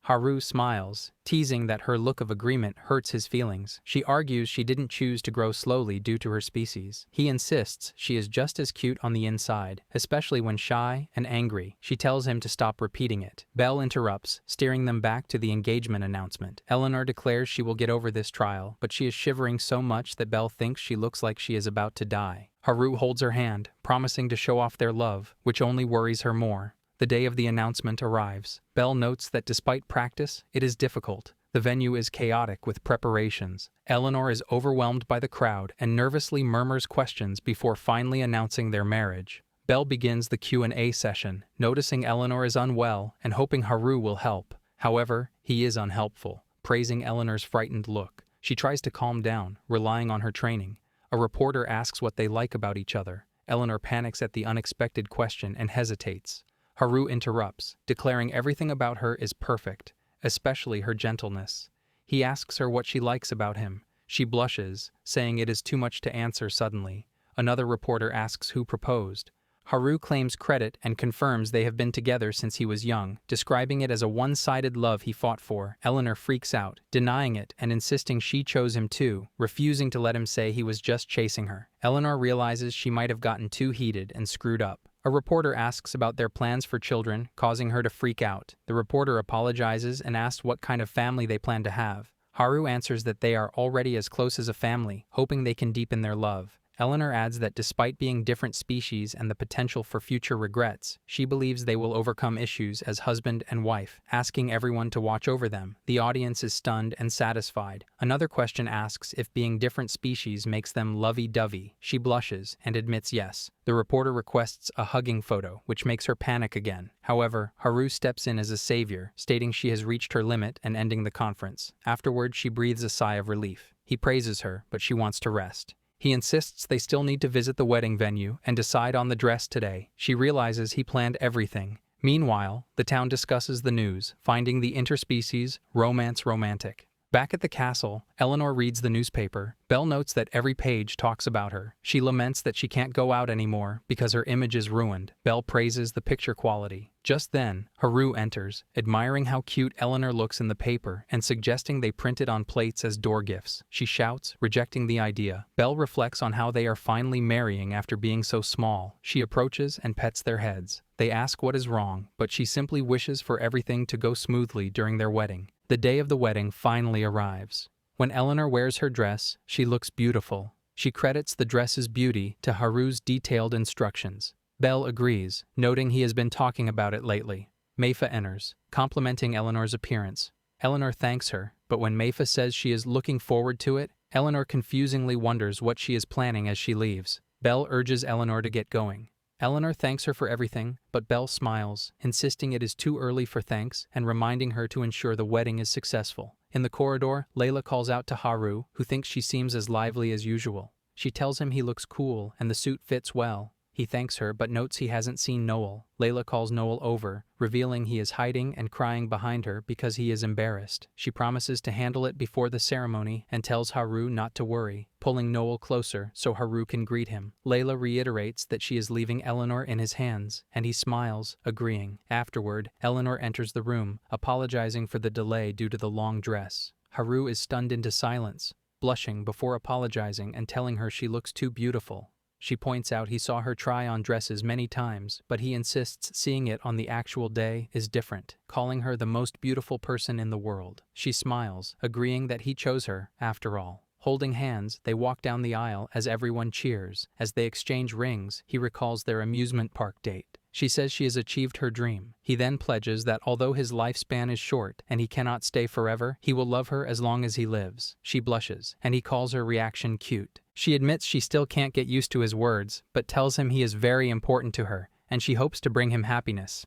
Haru smiles, teasing that her look of agreement hurts his feelings. She argues she didn't choose to grow slowly due to her species. He insists she is just as cute on the inside, especially when shy and angry. She tells him to stop repeating it. Belle interrupts, steering them back to the engagement announcement. Eleanor declares she will get over this trial, but she is shivering so much that Belle thinks she looks like she is about to die. Haru holds her hand, promising to show off their love, which only worries her more. The day of the announcement arrives. Belle notes that despite practice, it is difficult. The venue is chaotic with preparations. Eleanor is overwhelmed by the crowd and nervously murmurs questions before finally announcing their marriage. Belle begins the Q&A session, noticing Eleanor is unwell and hoping Haru will help. However, he is unhelpful, praising Eleanor's frightened look. She tries to calm down, relying on her training. A reporter asks what they like about each other. Eleanor panics at the unexpected question and hesitates. Haru interrupts, declaring everything about her is perfect, especially her gentleness. He asks her what she likes about him. She blushes, saying it is too much to answer suddenly. Another reporter asks who proposed. Haru claims credit and confirms they have been together since he was young, describing it as a one-sided love he fought for. Eleanor freaks out, denying it and insisting she chose him too, refusing to let him say he was just chasing her. Eleanor realizes she might have gotten too heated and screwed up. A reporter asks about their plans for children, causing her to freak out. The reporter apologizes and asks what kind of family they plan to have. Haru answers that they are already as close as a family, hoping they can deepen their love. Eleanor adds that despite being different species and the potential for future regrets, she believes they will overcome issues as husband and wife, asking everyone to watch over them. The audience is stunned and satisfied. Another question asks if being different species makes them lovey-dovey. She blushes and admits yes. The reporter requests a hugging photo, which makes her panic again. However, Haru steps in as a savior, stating she has reached her limit and ending the conference. Afterward, she breathes a sigh of relief. He praises her, but she wants to rest. He insists they still need to visit the wedding venue and decide on the dress today. She realizes he planned everything. Meanwhile, the town discusses the news, finding the interspecies romance romantic. Back at the castle, Eleanor reads the newspaper. Belle notes that every page talks about her. She laments that she can't go out anymore because her image is ruined. Belle praises the picture quality. Just then, Haru enters, admiring how cute Eleanor looks in the paper and suggesting they print it on plates as door gifts. She shouts, rejecting the idea. Belle reflects on how they are finally marrying after being so small. She approaches and pets their heads. They ask what is wrong, but she simply wishes for everything to go smoothly during their wedding. The day of the wedding finally arrives. When Eleanor wears her dress, she looks beautiful. She credits the dress's beauty to Haru's detailed instructions. Belle agrees, noting he has been talking about it lately. Meifa enters, complimenting Eleanor's appearance. Eleanor thanks her, but when Meifa says she is looking forward to it, Eleanor confusingly wonders what she is planning as she leaves. Belle urges Eleanor to get going. Eleanor thanks her for everything, but Belle smiles, insisting it is too early for thanks and reminding her to ensure the wedding is successful. In the corridor, Layla calls out to Haru, who thinks she seems as lively as usual. She tells him he looks cool and the suit fits well. He thanks her but notes he hasn't seen Noel. Layla calls Noel over, revealing he is hiding and crying behind her because he is embarrassed. She promises to handle it before the ceremony and tells Haru not to worry, pulling Noel closer so Haru can greet him. Layla reiterates that she is leaving Eleanor in his hands, and he smiles, agreeing. Afterward, Eleanor enters the room, apologizing for the delay due to the long dress. Haru is stunned into silence, blushing before apologizing and telling her she looks too beautiful. She points out he saw her try on dresses many times, but he insists seeing it on the actual day is different, calling her the most beautiful person in the world. She smiles, agreeing that he chose her, after all. Holding hands, they walk down the aisle as everyone cheers. As they exchange rings, he recalls their amusement park date. She says she has achieved her dream. He then pledges that although his lifespan is short and he cannot stay forever, he will love her as long as he lives. She blushes, and he calls her reaction cute. She admits she still can't get used to his words, but tells him he is very important to her, and she hopes to bring him happiness.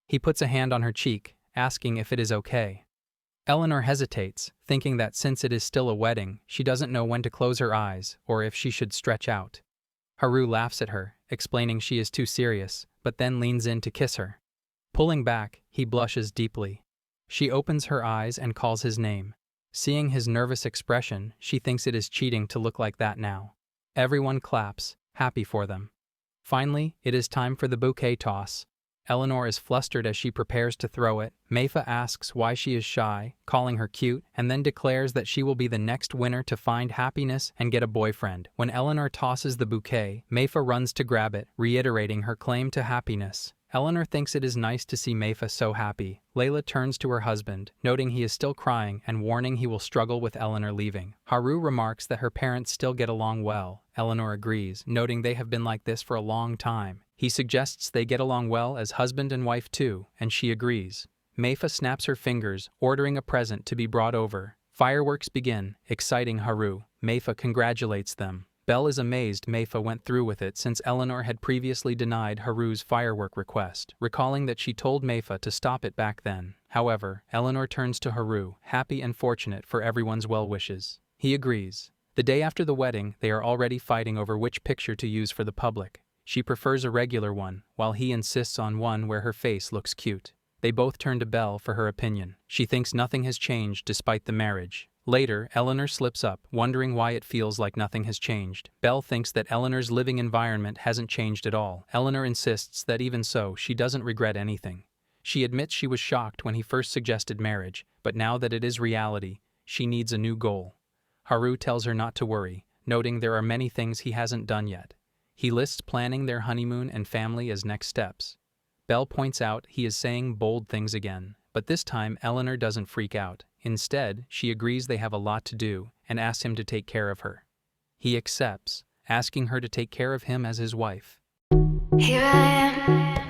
He puts a hand on her cheek, asking if it is okay. Eleanor hesitates, thinking that since it is still a wedding, she doesn't know when to close her eyes or if she should stretch out. Haru laughs at her, explaining she is too serious, but then leans in to kiss her. Pulling back, he blushes deeply. She opens her eyes and calls his name. Seeing his nervous expression, she thinks it is cheating to look like that now. Everyone claps, happy for them. Finally, it is time for the bouquet toss. Eleanor is flustered as she prepares to throw it. Meifa asks why she is shy, calling her cute, and then declares that she will be the next winner to find happiness and get a boyfriend. When Eleanor tosses the bouquet, Meifa runs to grab it, reiterating her claim to happiness. Eleanor thinks it is nice to see Meifa so happy. Layla turns to her husband, noting he is still crying and warning he will struggle with Eleanor leaving. Haru remarks that her parents still get along well. Eleanor agrees, noting they have been like this for a long time. He suggests they get along well as husband and wife too, and she agrees. Meifa snaps her fingers, ordering a present to be brought over. Fireworks begin, exciting Haru. Meifa congratulates them. Belle is amazed Meifa went through with it since Eleanor had previously denied Haru's firework request, recalling that she told Meifa to stop it back then. However, Eleanor turns to Haru, happy and fortunate for everyone's well wishes. He agrees. The day after the wedding, they are already fighting over which picture to use for the public. She prefers a regular one, while he insists on one where her face looks cute. They both turn to Belle for her opinion. She thinks nothing has changed despite the marriage. Later, Eleanor slips up, wondering why it feels like nothing has changed. Belle thinks that Eleanor's living environment hasn't changed at all. Eleanor insists that even so, she doesn't regret anything. She admits she was shocked when he first suggested marriage, but now that it is reality, she needs a new goal. Haru tells her not to worry, noting there are many things he hasn't done yet. He lists planning their honeymoon and family as next steps. Belle points out he is saying bold things again, but this time Eleanor doesn't freak out. Instead, she agrees they have a lot to do and asks him to take care of her. He accepts, asking her to take care of him as his wife. Here I am.